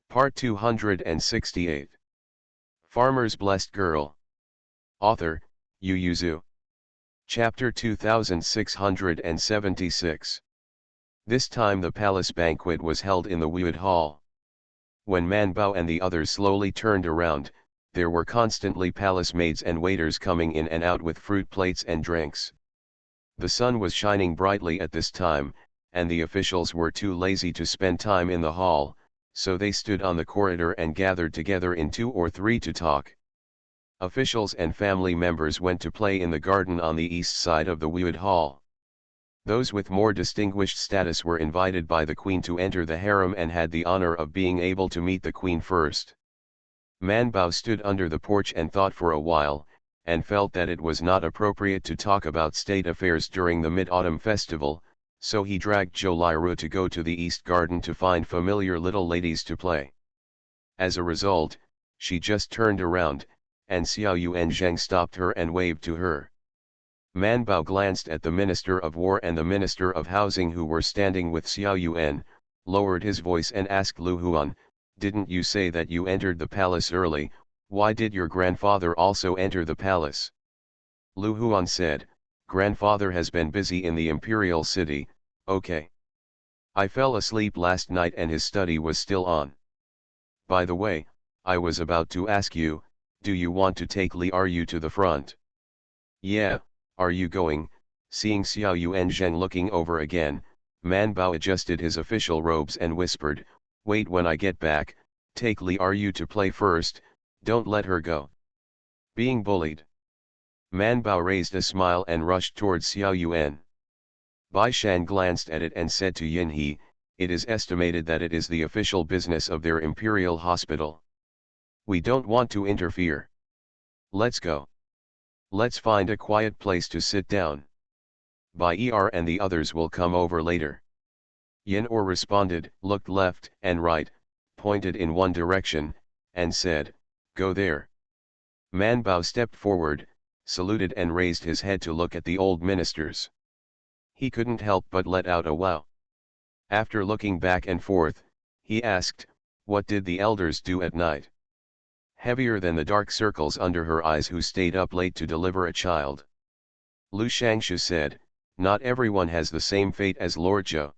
Part 268. Farmer's Blessed Girl. Author, Yu Yuzu. Chapter 2676. This time the palace banquet was held in the Wuid Hall. When Man Bao and the others slowly turned around, there were constantly palace maids and waiters coming in and out with fruit plates and drinks. The sun was shining brightly at this time, and the officials were too lazy to spend time in the hall, so they stood on the corridor and gathered together in 2 or 3 to talk. Officials and family members went to play in the garden on the east side of the Wuid Hall. Those with more distinguished status were invited by the queen to enter the harem and had the honor of being able to meet the queen first. Man Bao stood under the porch and thought for a while, and felt that it was not appropriate to talk about state affairs during the Mid-Autumn Festival, so he dragged Zhou Liru to go to the East Garden to find familiar little ladies to play. As a result, she just turned around, and Xiao Yuan Zheng stopped her and waved to her. Man Bao glanced at the Minister of War and the Minister of Housing who were standing with Xiao Yuan, lowered his voice and asked Lu Huan, "Didn't you say that you entered the palace early? Why did your grandfather also enter the palace?" Lu Huan said, "Grandfather has been busy in the imperial city, okay. I fell asleep last night and his study was still on. By the way, I was about to ask you, do you want to take Li Ru to the front?" "Yeah, are you going?" Seeing Xiao Yuan Zheng looking over again, Man Bao adjusted his official robes and whispered, "Wait, when I get back, take Li Ru to play first, don't let her go." Being bullied. Man Bao raised a smile and rushed towards Xiao Yuan. Bai Shan glanced at it and said to Yin He, "It is estimated that it is the official business of their imperial hospital. We don't want to interfere. Let's go. Let's find a quiet place to sit down. Bai and the others will come over later." Yin Or responded, looked left and right, pointed in one direction, and said, "Go there." Man Bao stepped forward, saluted and raised his head to look at the old ministers. He couldn't help but let out a wow. After looking back and forth, he asked, "What did the elders do at night?" "Heavier than the dark circles under her eyes who stayed up late to deliver a child." Lu Shangshu said, "Not everyone has the same fate as Lord Zhou.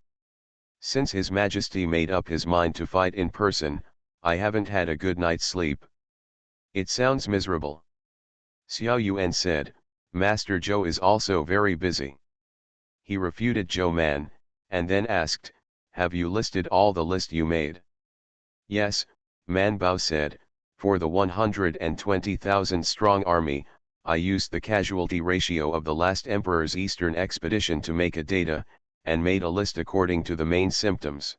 Since His Majesty made up his mind to fight in person, I haven't had a good night's sleep. It sounds miserable." Xiao Yuan said, "Master Zhou is also very busy." He refuted Zhou Man, and then asked, "Have you listed all the list you made?" "Yes," Man Bao said, "for the 120,000 strong army, I used the casualty ratio of the last emperor's eastern expedition to make a data, and made a list according to the main symptoms.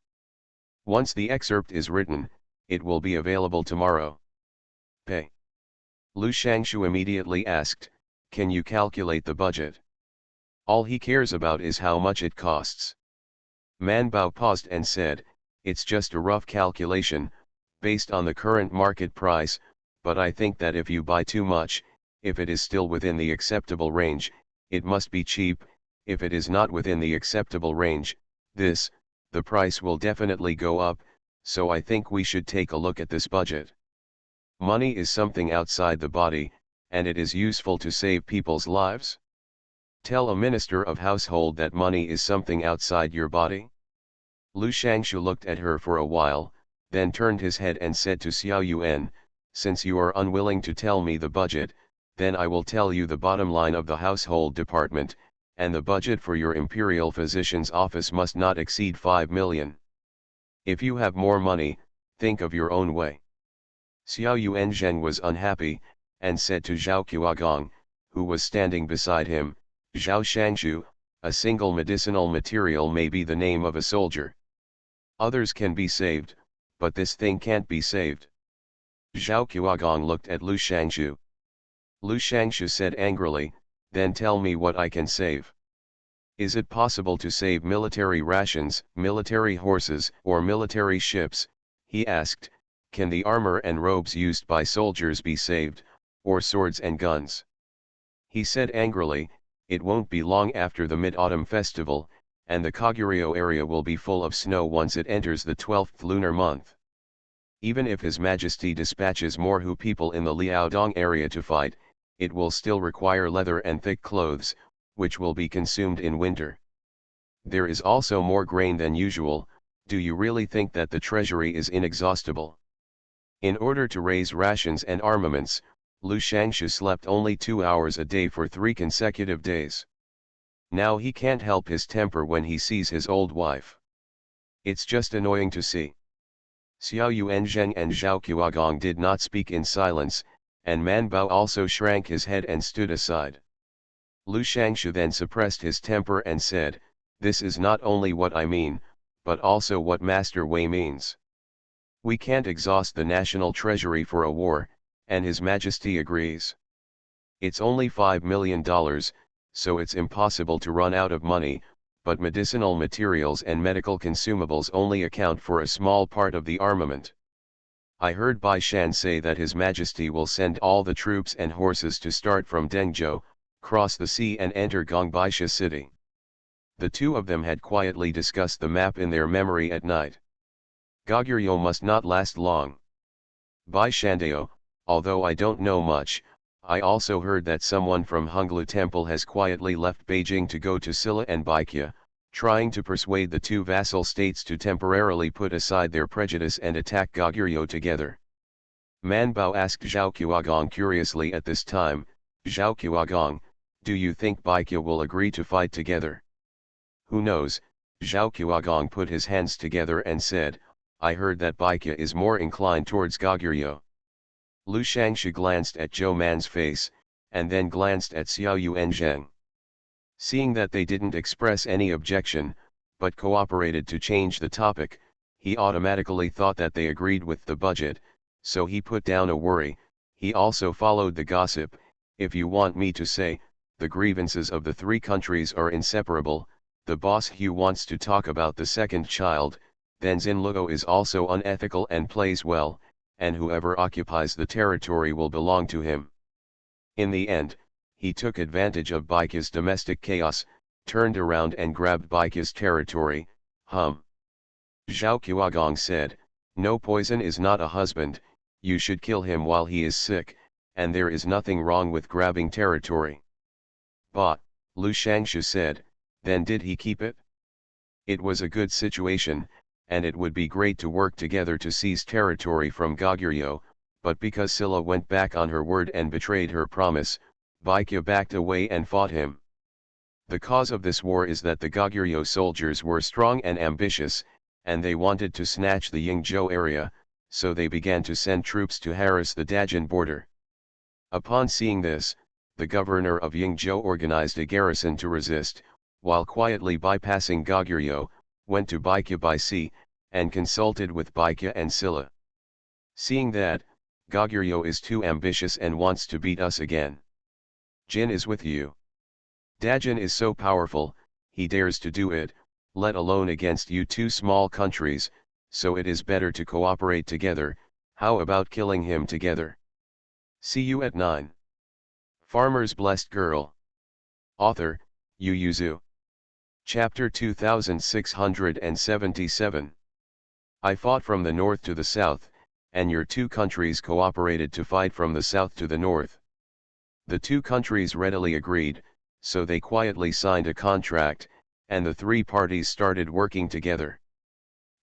Once the excerpt is written, it will be available tomorrow." "Pay?" Lu Shangshu immediately asked, "Can you calculate the budget?" "All he cares about is how much it costs." Man Bao paused and said, "It's just a rough calculation, based on the current market price, but I think that if you buy too much, if it is still within the acceptable range, it must be cheap, if it is not within the acceptable range, the price will definitely go up, so I think we should take a look at this budget. Money is something outside the body, and it is useful to save people's lives. Tell a minister of household that money is something outside your body." Lu Shangshu looked at her for a while, then turned his head and said to Xiao Yuan, "Since you are unwilling to tell me the budget, then I will tell you the bottom line of the household department, and the budget for your imperial physician's office must not exceed 5 million. If you have more money, think of your own way." Xiao Yuan Zheng was unhappy, and said to Zhao Qiuagong, who was standing beside him, "Zhao Shangshu, a single medicinal material may be the name of a soldier. Others can be saved, but this thing can't be saved." Zhao Qiuagong looked at Lu Shangshu. Lu Shangshu said angrily, "Then tell me what I can save. Is it possible to save military rations, military horses, or military ships?" he asked. "Can the armor and robes used by soldiers be saved, or swords and guns?" He said angrily, "It won't be long after the Mid-Autumn Festival, and the Koguryo area will be full of snow once it enters the 12th lunar month. Even if His Majesty dispatches more Hu people in the Liaodong area to fight, it will still require leather and thick clothes, which will be consumed in winter. There is also more grain than usual. Do you really think that the treasury is inexhaustible? In order to raise rations and armaments, Lu Shangshu slept only 2 hours a day for 3 consecutive days. Now he can't help his temper when he sees his old wife. It's just annoying to see. Xiao Yuanzheng and Zhao Qiuagong did not speak in silence, and Man Bao also shrank his head and stood aside. Lu Shangshu then suppressed his temper and said, "This is not only what I mean, but also what Master Wei means. We can't exhaust the national treasury for a war, and His Majesty agrees. It's only $5 million, so it's impossible to run out of money, but medicinal materials and medical consumables only account for a small part of the armament. I heard Bai Shan say that His Majesty will send all the troops and horses to start from Dengzhou, cross the sea and enter Gongbaisha city." The two of them had quietly discussed the map in their memory at night. Goguryeo must not last long. Bai Shandao, although I don't know much, I also heard that someone from Honglu Temple has quietly left Beijing to go to Silla and Baikya, trying to persuade the two vassal states to temporarily put aside their prejudice and attack Goguryeo together. Man Bao asked Zhao Qiuagong curiously at this time, "Zhao Qiuagong, do you think Baikya will agree to fight together?" "Who knows?" Zhao Qiuagong put his hands together and said, "I heard that Baikya is more inclined towards Goguryeo." Lu Shangshu glanced at Zhou Man's face, and then glanced at Xiao Yuanzheng. Seeing that they didn't express any objection, but cooperated to change the topic, he automatically thought that they agreed with the budget, so he put down a worry. He also followed the gossip. "If you want me to say, the grievances of the 3 countries are inseparable. The boss Hu wants to talk about the second child, then Xinluo is also unethical and plays well, and whoever occupies the territory will belong to him." In the end, he took advantage of Baikya's domestic chaos, turned around and grabbed Baikya's territory. Zhao Qiuagong said, "No poison is not a husband, you should kill him while he is sick, and there is nothing wrong with grabbing territory." "But," Lu Shangshu said, "then did he keep it?" "It was a good situation, and it would be great to work together to seize territory from Goguryeo, but because Silla went back on her word and betrayed her promise, Baikya backed away and fought him. The cause of this war is that the Goguryeo soldiers were strong and ambitious, and they wanted to snatch the Yingzhou area, so they began to send troops to harass the Dajin border. Upon seeing this, the governor of Yingzhou organized a garrison to resist, while quietly bypassing Goguryeo, went to Baikya by sea, and consulted with Baikya and Silla. Seeing that, Goguryeo is too ambitious and wants to beat us again. Jin is with you. Dajin is so powerful, he dares to do it, let alone against you 2 small countries, so it is better to cooperate together. How about killing him together? See you at 9. Farmer's Blessed Girl. Author, Yu Yuzu. Chapter 2677. I fought from the north to the south, and your 2 countries cooperated to fight from the south to the north. The 2 countries readily agreed, so they quietly signed a contract, and the 3 parties started working together.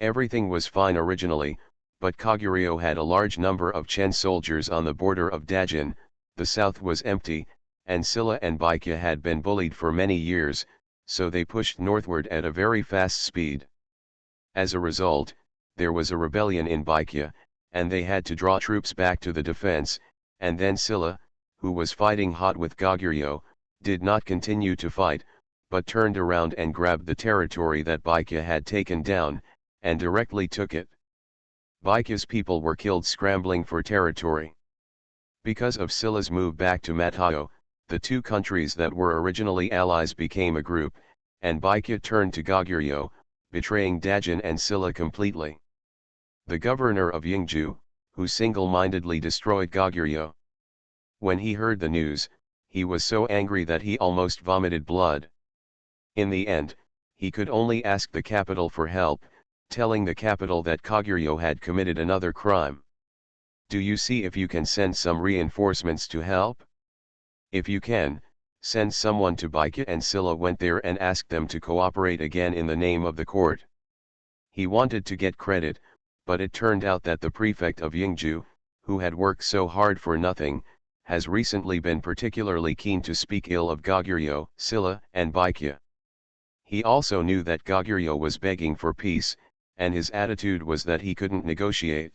Everything was fine originally, but Goguryeo had a large number of Chen soldiers on the border of Dajin, the south was empty, and Silla and Baikya had been bullied for many years, so they pushed northward at a very fast speed. As a result, there was a rebellion in Baikya, and they had to draw troops back to the defense, and then Silla, who was fighting hot with Goguryeo, did not continue to fight, but turned around and grabbed the territory that Baikya had taken down, and directly took it. Baikya's people were killed scrambling for territory. Because of Silla's move back to Matao, the 2 countries that were originally allies became a group, and Baikya turned to Goguryeo, betraying Dajin and Silla completely. The governor of Yingzhou, who single-mindedly destroyed Goguryeo. When he heard the news, he was so angry that he almost vomited blood. In the end, he could only ask the capital for help, telling the capital that Koguryo had committed another crime. Do you see if you can send some reinforcements to help? If you can, send someone to Baikya, and Silla went there and asked them to cooperate again in the name of the court. He wanted to get credit, but it turned out that the prefect of Yingju, who had worked so hard for nothing, has recently been particularly keen to speak ill of Goguryeo, Silla, and Baikya. He also knew that Goguryeo was begging for peace, and his attitude was that he couldn't negotiate.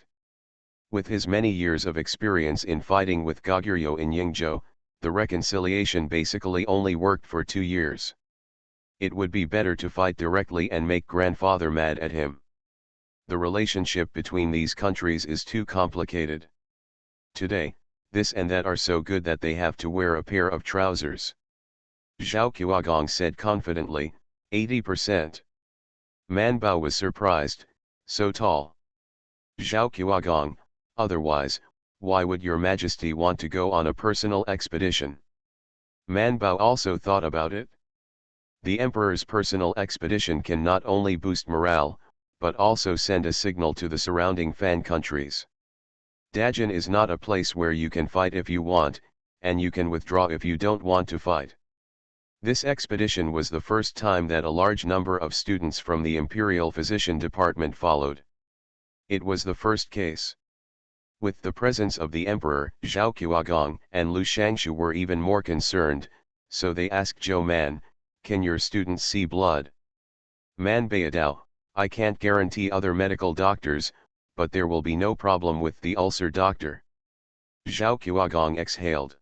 With his many years of experience in fighting with Goguryeo in Yingzhou, the reconciliation basically only worked for 2 years. It would be better to fight directly and make grandfather mad at him. The relationship between these countries is too complicated. Today, this and that are so good that they have to wear a pair of trousers. Zhao Qiuagong said confidently, 80%. Man Bao was surprised, so tall. Zhao Qiuagong, otherwise, why would your majesty want to go on a personal expedition? Man Bao also thought about it. The emperor's personal expedition can not only boost morale, but also send a signal to the surrounding Fan countries. Dajin is not a place where you can fight if you want, and you can withdraw if you don't want to fight. This expedition was the first time that a large number of students from the Imperial Physician Department followed. It was the first case. With the presence of the emperor, Zhao Qiuagong and Lu Shangshu were even more concerned, so they asked Zhou Man, "Can your students see blood?" Man Baidao, "I can't guarantee other medical doctors, but there will be no problem with the ulcer doctor." Zhao Qiuagong exhaled.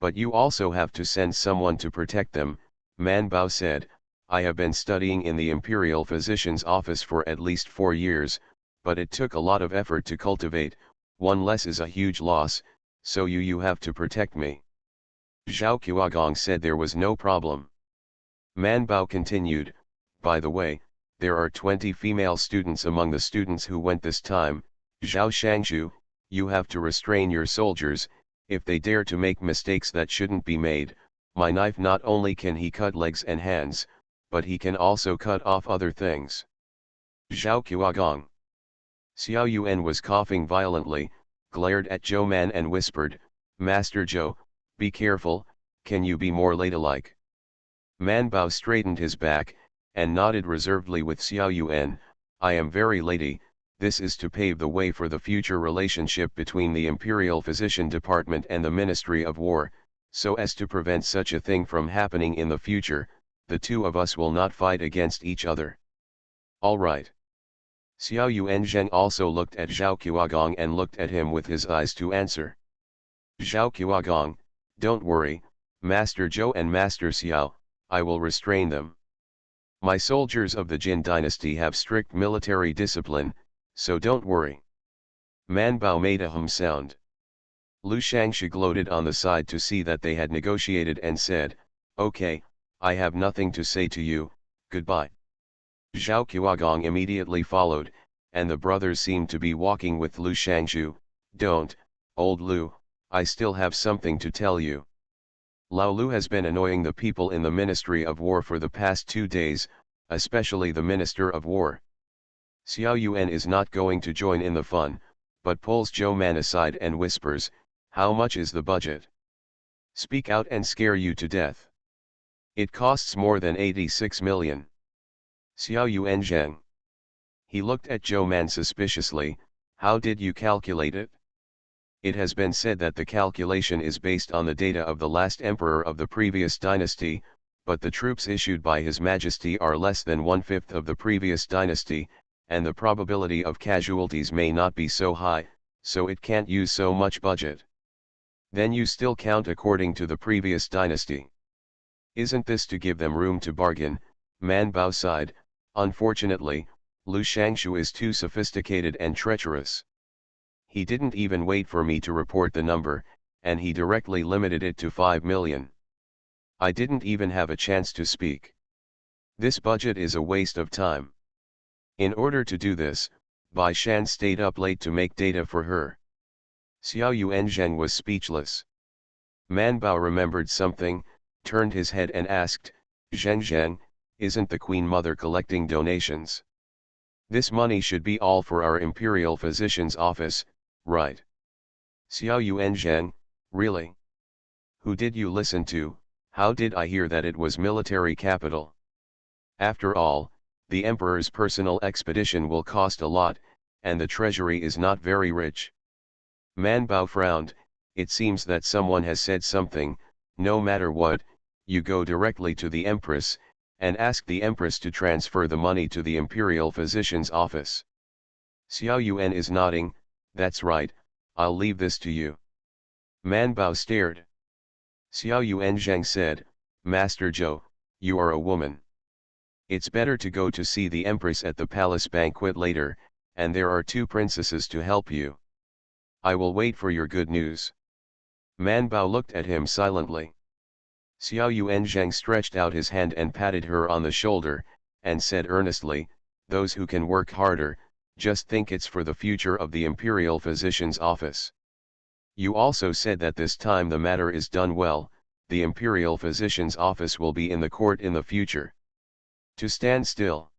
"But you also have to send someone to protect them," Man Bao said. "I have been studying in the Imperial Physician's office for at least 4 years, but it took a lot of effort to cultivate. One less is a huge loss, so you have to protect me." Zhao Qiuagong said there was no problem. Man Bao continued, "By the way, there are 20 female students among the students who went this time. Zhao Shangshu, you have to restrain your soldiers. If they dare to make mistakes that shouldn't be made, my knife not only can he cut legs and hands, but he can also cut off other things." Zhao Qiuagong. Xiao Yuan was coughing violently, glared at Zhou Man and whispered, "Master Zhou, be careful, can you be more ladylike?" Man Bao straightened his back, and nodded reservedly with Xiao Yuan, "I am very lady. This is to pave the way for the future relationship between the Imperial Physician Department and the Ministry of War, so as to prevent such a thing from happening in the future. The two of us will not fight against each other." "All right." Xiao Yuanzheng also looked at Zhao Qiuagong and looked at him with his eyes to answer. Zhao Qiuagong, "Don't worry, Master Zhou and Master Xiao, I will restrain them. My soldiers of the Jin dynasty have strict military discipline, so don't worry." Man Bao made a hum sound. Lu Shangshu gloated on the side to see that they had negotiated and said, "Okay, I have nothing to say to you, goodbye." Zhao Qiuagong immediately followed, and the brothers seemed to be walking with Lu Shangshu. "Don't, old Lu, I still have something to tell you. Lao Lu has been annoying the people in the Ministry of War for the past 2 days, especially the Minister of War. Xiao Yuan is not going to join in the fun, but pulls Zhou Man aside and whispers, 'How much is the budget? Speak out and scare you to death. It costs more than 86 million. Xiao Yuanzheng. He looked at Zhou Man suspiciously. "How did you calculate it?" It has been said that the calculation is based on the data of the last emperor of the previous dynasty, but the troops issued by His Majesty are less than 1/5 of the previous dynasty, and the probability of casualties may not be so high, so it can't use so much budget. Then you still count according to the previous dynasty. Isn't this to give them room to bargain?" Man Bao sighed. "Unfortunately, Lu Shangshu is too sophisticated and treacherous. He didn't even wait for me to report the number, and he directly limited it to 5 million. I didn't even have a chance to speak. This budget is a waste of time." In order to do this, Bai Shan stayed up late to make data for her. Xiao Yuanzheng was speechless. Man Bao remembered something, turned his head and asked, "Zheng, isn't the Queen Mother collecting donations?" This money should be all for our imperial physician's office, right? Xiao Yuanzhang, really? Who did you listen to? How did I hear that it was military capital? After all, the emperor's personal expedition will cost a lot, and the treasury is not very rich. Man Bao frowned. It seems that someone has said something. No matter what, you go directly to the empress, and ask the empress to transfer the money to the imperial physician's office. Xiao Yuan is nodding. That's right, I'll leave this to you. Man Bao stared. Xiao Yuanzhang said, Master Zhou, you are a woman. It's better to go to see the empress at the palace banquet later, and there are 2 princesses to help you. I will wait for your good news. Man Bao looked at him silently. Xiao Yuanzhang stretched out his hand and patted her on the shoulder, and said earnestly, those who can work harder, just think it's for the future of the imperial physician's office. You also said that this time the matter is done well, the imperial physician's office will be in the court in the future. To stand still.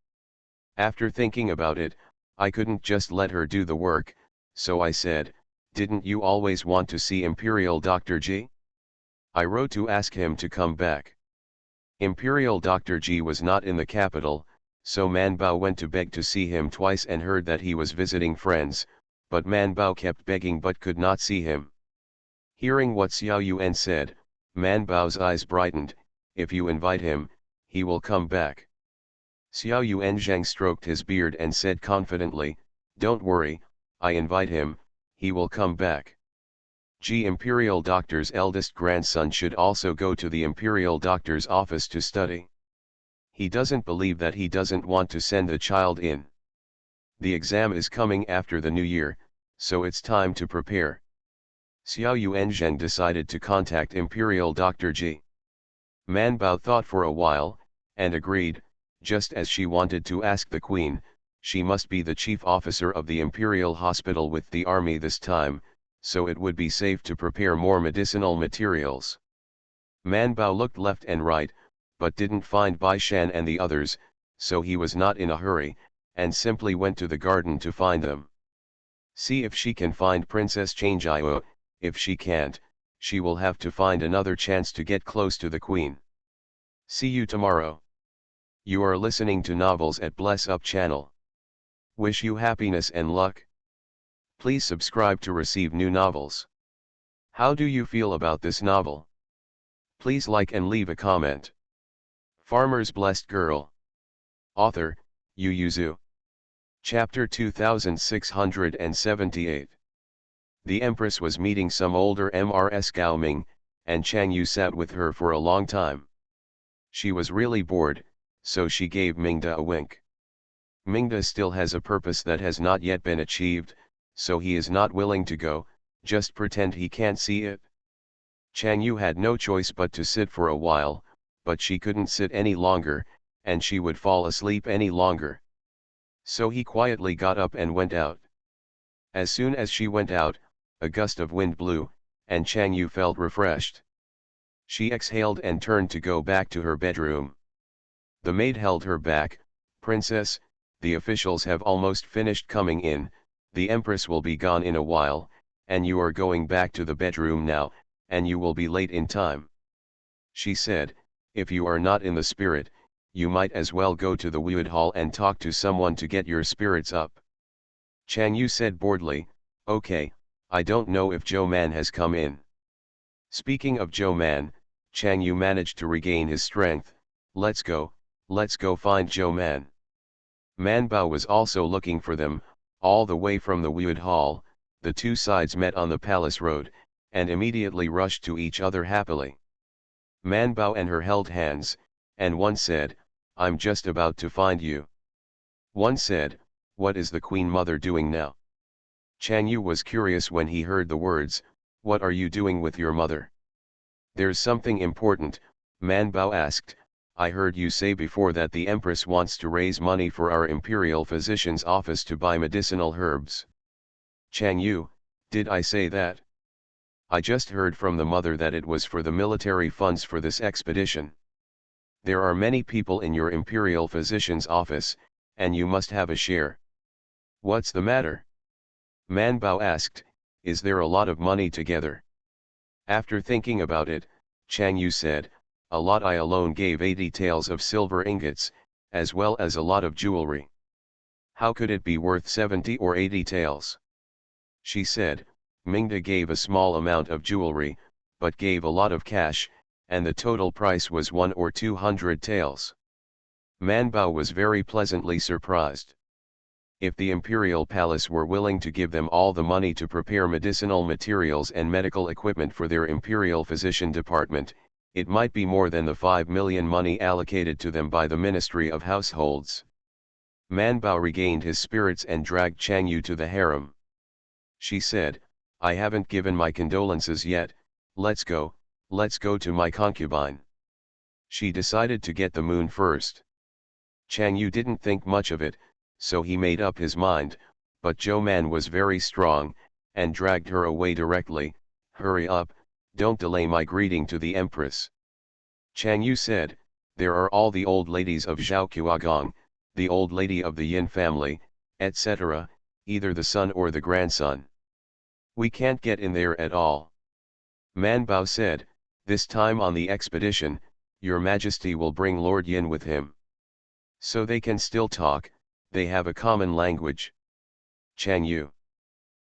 After thinking about it, I couldn't just let her do the work, so I said, didn't you always want to see Imperial Dr. G? I wrote to ask him to come back. Imperial Dr. G was not in the capital, so Man Bao went to beg to see him twice and heard that he was visiting friends, but Man Bao kept begging but could not see him. Hearing what Xiao Yuan said, Man Bao's eyes brightened. If you invite him, he will come back. Xiao Yuanzhang stroked his beard and said confidently, don't worry, I invite him, he will come back. G. Imperial Doctor's eldest grandson should also go to the Imperial Doctor's office to study. He doesn't believe that he doesn't want to send the child in. The exam is coming after the new year, so it's time to prepare. Xiao Yuanzhang decided to contact Imperial Dr. G. Man Bao thought for a while, and agreed, just as she wanted to ask the queen, she must be the chief officer of the imperial hospital with the army this time, so it would be safe to prepare more medicinal materials. Man Bao looked left and right, but didn't find Bai Shan and the others, so he was not in a hurry, and simply went to the garden to find them. See if she can find Princess Changjiao. If she can't, she will have to find another chance to get close to the queen. See you tomorrow. You are listening to Novels at Bless Up channel. Wish you happiness and luck. Please subscribe to receive new novels. How do you feel about this novel? Please like and leave a comment. Farmer's Blessed Girl. Author, Yu Yuzu. Chapter 2678. The Empress was meeting some older Mrs. Gao Ming, and Chang Yu sat with her for a long time. She was really bored, so she gave Mingda a wink. Mingda still has a purpose that has not yet been achieved, so he is not willing to go, just pretend he can't see it. Chang Yu had no choice but to sit for a while, but she couldn't sit any longer, and she would fall asleep any longer. So he quietly got up and went out. As soon as she went out, a gust of wind blew, and Chang Yu felt refreshed. She exhaled and turned to go back to her bedroom. The maid held her back. Princess, the officials have almost finished coming in, the Empress will be gone in a while, and you are going back to the bedroom now, and you will be late in time. She said, if you are not in the spirit, you might as well go to the Wude Hall and talk to someone to get your spirits up. Chang Yu said boredly, okay, I don't know if Zhou Man has come in. Speaking of Zhou Man, Chang Yu managed to regain his strength. Let's go find Zhou Man. Man Bao was also looking for them. All the way from the Wude Hall, the two sides met on the palace road, and immediately rushed to each other happily. Man Bao and her held hands, and one said, I'm just about to find you. One said, what is the Queen Mother doing now? Chang Yu was curious when he heard the words, what are you doing with your mother? There's something important, Man Bao asked. I heard you say before that the Empress wants to raise money for our imperial physician's office to buy medicinal herbs. Chang Yu, did I say that? I just heard from the mother that it was for the military funds for this expedition. There are many people in your imperial physician's office, and you must have a share. What's the matter? Manbao asked, is there a lot of money together? After thinking about it, Chang Yu said, a lot. I alone gave 80 taels of silver ingots, as well as a lot of jewelry. How could it be worth 70 or 80 taels? She said, Mingda gave a small amount of jewelry, but gave a lot of cash, and the total price was 1 or 200 taels. Manbao was very pleasantly surprised. If the imperial palace were willing to give them all the money to prepare medicinal materials and medical equipment for their imperial physician department, it might be more than the 5 million money allocated to them by the Ministry of Households. Manbao regained his spirits and dragged Chang Yu to the harem. She said, I haven't given my condolences yet, let's go to my concubine. She decided to get the moon first. Chang Yu didn't think much of it, so he made up his mind, but Zhou Man was very strong, and dragged her away directly. Hurry up, don't delay my greeting to the empress. Chang Yu said, there are all the old ladies of Zhaoqiagong, the old lady of the Yin family, etc., either the son or the grandson. We can't get in there at all. Manbao said, this time on the expedition, your majesty will bring Lord Yin with him. So they can still talk, they have a common language. Chang Yu.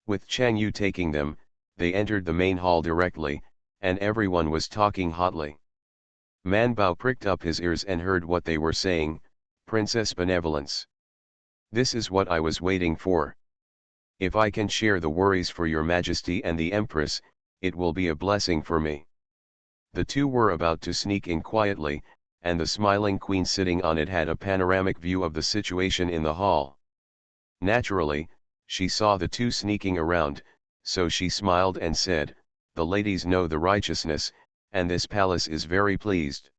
With Chang Yu taking them, they entered the main hall directly, and everyone was talking hotly. Manbao pricked up his ears and heard what they were saying, Princess Benevolence. This is what I was waiting for. If I can share the worries for your majesty and the empress, it will be a blessing for me. The two were about to sneak in quietly, and the smiling queen sitting on it had a panoramic view of the situation in the hall. Naturally, she saw the two sneaking around, so she smiled and said, the ladies know the righteousness, and this palace is very pleased.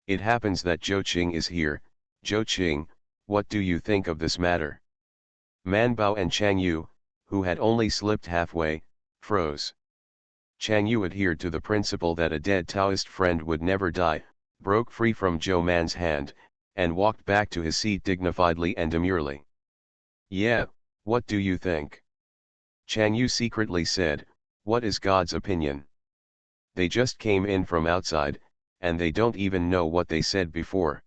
It happens that Zhou Qing is here. Zhou Qing, what do you think of this matter? Manbao and Chang Yu, who had only slipped halfway, froze. Chang Yu adhered to the principle that a dead Taoist friend would never die, broke free from Zhou Man's hand, and walked back to his seat dignifiedly and demurely. Yeah, what do you think? Chang Yu secretly said, what is God's opinion? They just came in from outside, and they don't even know what they said before.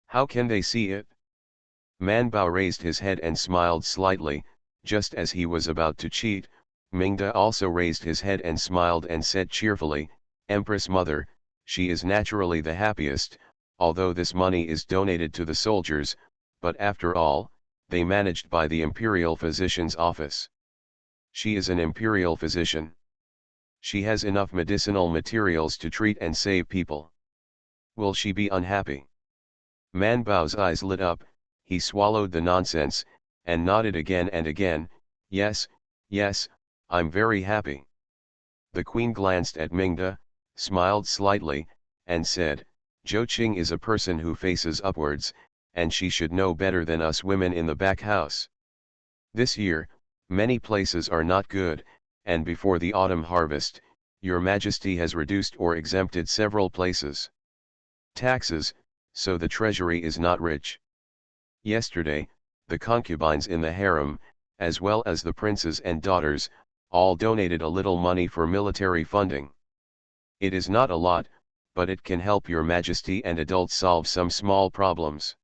How can they see it? Manbao raised his head and smiled slightly. Just as he was about to cheat, Mingda also raised his head and smiled and said cheerfully, Empress Mother, she is naturally the happiest, although this money is donated to the soldiers, but after all, they managed by the imperial physician's office. She is an imperial physician. She has enough medicinal materials to treat and save people. Will she be unhappy? Manbao's eyes lit up, he swallowed the nonsense, and nodded again and again, yes, yes, I'm very happy. The queen glanced at Mingda, smiled slightly, and said, Zhou Qing is a person who faces upwards, and she should know better than us women in the back house. This year, many places are not good, and before the autumn harvest, your majesty has reduced or exempted several places. Taxes, so the treasury is not rich. Yesterday, the concubines in the harem, as well as the princes and daughters, all donated a little money for military funding. It is not a lot, but it can help your majesty and adults solve some small problems.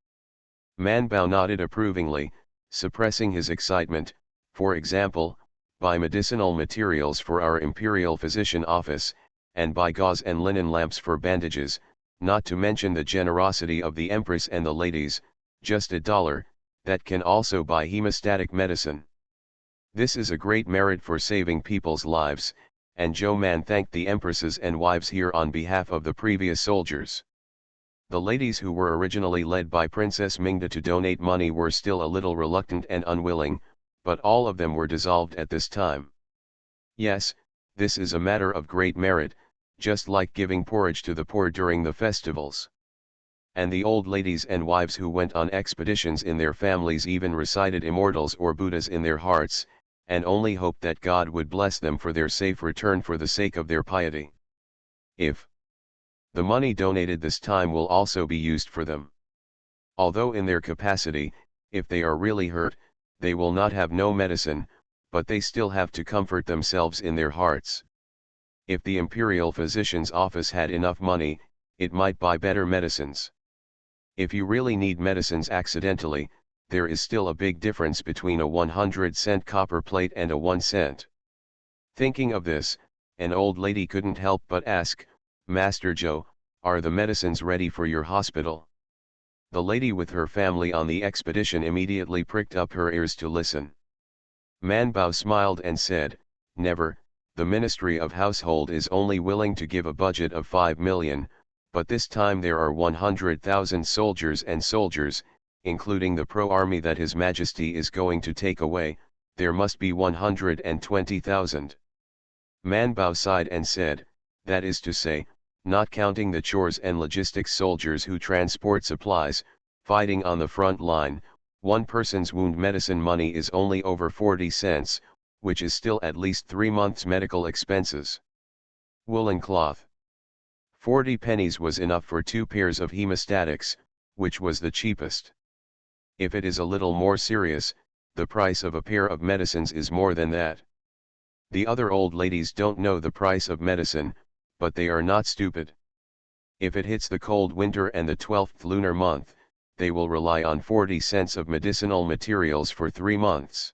Manbao nodded approvingly, suppressing his excitement, for example, buy medicinal materials for our imperial physician office, and buy gauze and linen lamps for bandages, not to mention the generosity of the empress and the ladies, just $1, that can also buy hemostatic medicine. This is a great merit for saving people's lives, and Zhou Man thanked the empresses and wives here on behalf of the previous soldiers. The ladies who were originally led by Princess Mingda to donate money were still a little reluctant and unwilling, but all of them were dissolved at this time. Yes, this is a matter of great merit, just like giving porridge to the poor during the festivals. And the old ladies and wives who went on expeditions in their families even recited immortals or Buddhas in their hearts, and only hoped that God would bless them for their safe return for the sake of their piety. If the money donated this time will also be used for them. Although in their capacity, if they are really hurt, they will not have no medicine, but they still have to comfort themselves in their hearts. If the imperial physician's office had enough money, it might buy better medicines. If you really need medicines accidentally, there is still a big difference between a 100-cent copper plate and a 1 cent. Thinking of this, an old lady couldn't help but ask, "Master Joe, are the medicines ready for your hospital?" The lady with her family on the expedition immediately pricked up her ears to listen. Man Bao smiled and said, "Never, the Ministry of Household is only willing to give a budget of 5 million, but this time there are 100,000 soldiers and soldiers, including the pro-army that His Majesty is going to take away, there must be 120,000. Man Bao sighed and said, "That is to say, not counting the chores and logistics soldiers who transport supplies, fighting on the front line, one person's wound medicine money is only over 40 cents, which is still at least 3 months' medical expenses. Woolen cloth. 40 pennies was enough for 2 pairs of hemostatics, which was the cheapest. If it is a little more serious, the price of a pair of medicines is more than that." The other old ladies don't know the price of medicine, but they are not stupid. If it hits the cold winter and the 12th lunar month, they will rely on 40 cents of medicinal materials for 3 months.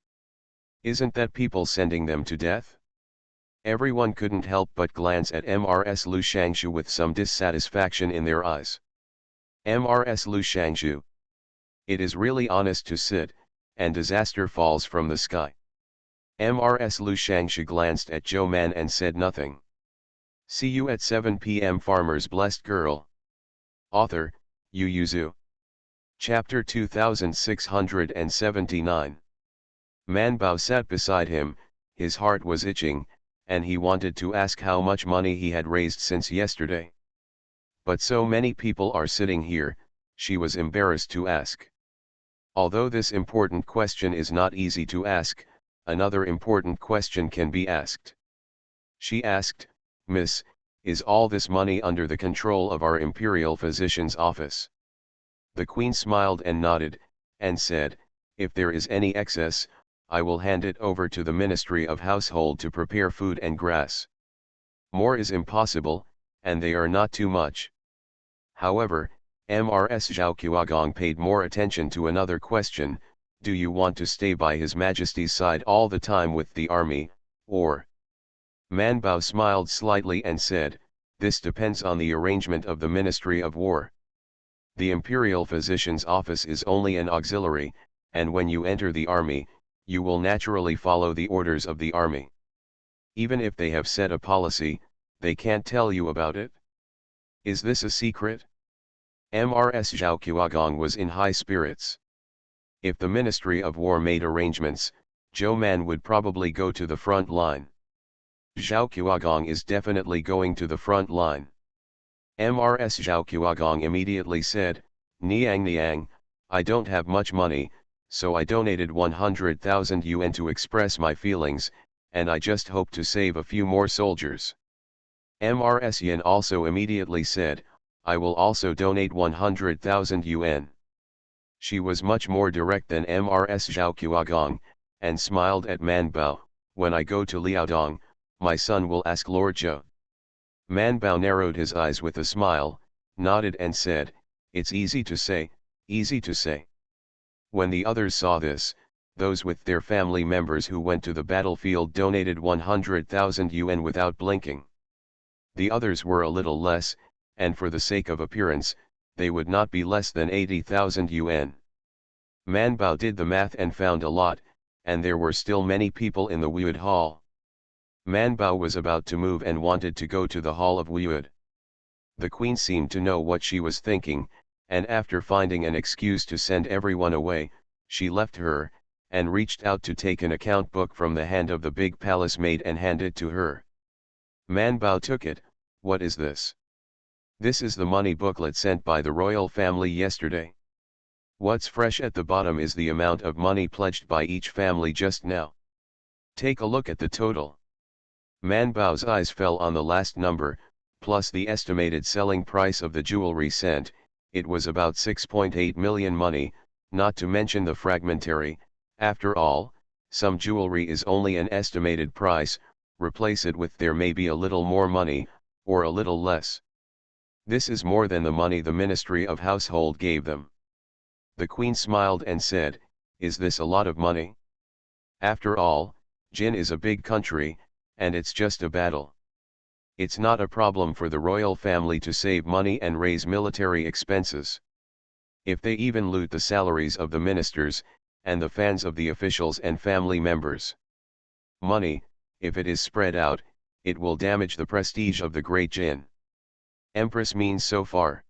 Isn't that people sending them to death? Everyone couldn't help but glance at MRS Lu Shangshu with some dissatisfaction in their eyes. MRS Lu Shangshu. It is really honest to sit, and disaster falls from the sky. MRS Lu Shangshu glanced at Joe Man and said nothing. See you at 7 p.m. Farmer's Blessed Girl. Author, Yu Yuzu. Chapter 2679. Man Bao sat beside him, his heart was itching, and he wanted to ask how much money he had raised since yesterday. But so many people are sitting here, she was embarrassed to ask. Although this important question is not easy to ask, another important question can be asked. She asked, "Miss, is all this money under the control of our imperial physician's office?" The queen smiled and nodded, and said, "If there is any excess, I will hand it over to the Ministry of Household to prepare food and grass. More is impossible, and they are not too much." However, MRS Zhao Qiagong paid more attention to another question: "Do you want to stay by His Majesty's side all the time with the army, or?" Man Bao smiled slightly and said, "This depends on the arrangement of the Ministry of War. The Imperial Physician's office is only an auxiliary, and when you enter the army, you will naturally follow the orders of the army. Even if they have set a policy, they can't tell you about it. Is this a secret?" MRS Zhao Qiagong was in high spirits. If the Ministry of War made arrangements, Zhou Man would probably go to the front line. Zhao Qiagong is definitely going to the front line. MRS Zhao Qiagong immediately said, Niang, I don't have much money, so I donated 100,000 yuan to express my feelings, and I just hope to save a few more soldiers." MRS Yin also immediately said, "I will also donate 100,000 yuan. She was much more direct than MRS Zhao Qiagong, and smiled at Man Bao, "When I go to Liaodong, my son will ask Lord Zhou." Man Bao narrowed his eyes with a smile, nodded and said, "It's easy to say, easy to say." When the others saw this, those with their family members who went to the battlefield donated 100,000 yuan without blinking. The others were a little less, and for the sake of appearance, they would not be less than 80,000 yuan. Man Bao did the math and found a lot, and there were still many people in the Wuyud Hall. Man Bao was about to move and wanted to go to the Hall of Wuyud. The queen seemed to know what she was thinking, and after finding an excuse to send everyone away, she left her, and reached out to take an account book from the hand of the big palace maid and hand it to her. Man Bao took it. "What is this?" "This is the money booklet sent by the royal family yesterday. What's fresh at the bottom is the amount of money pledged by each family just now. Take a look at the total." Man Bao's eyes fell on the last number, plus the estimated selling price of the jewelry sent. It was about 6.8 million money, not to mention the fragmentary, After all, some jewelry is only an estimated price, replace it with there may be a little more money, or a little less. This is more than the money the Ministry of Household gave them. The Queen smiled and said, "Is this a lot of money? After all, Jin is a big country, and it's just a battle. It's not a problem for the royal family to save money and raise military expenses. If they even loot the salaries of the ministers, and the fans of the officials and family members. Money, if it is spread out, it will damage the prestige of the great Jin. Empress means so far.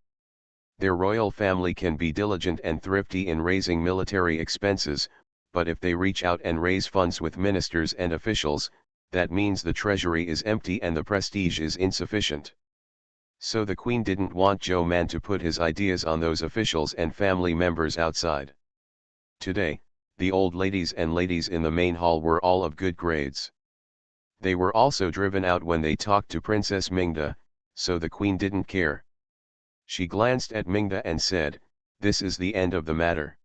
Their royal family can be diligent and thrifty in raising military expenses, but if they reach out and raise funds with ministers and officials, that means the treasury is empty and the prestige is insufficient." So the Queen didn't want Zhou Man to put his ideas on those officials and family members outside. Today, the old ladies and ladies in the main hall were all of good grades. They were also driven out when they talked to Princess Mingda, so the Queen didn't care. She glanced at Mingda and said, "This is the end of the matter.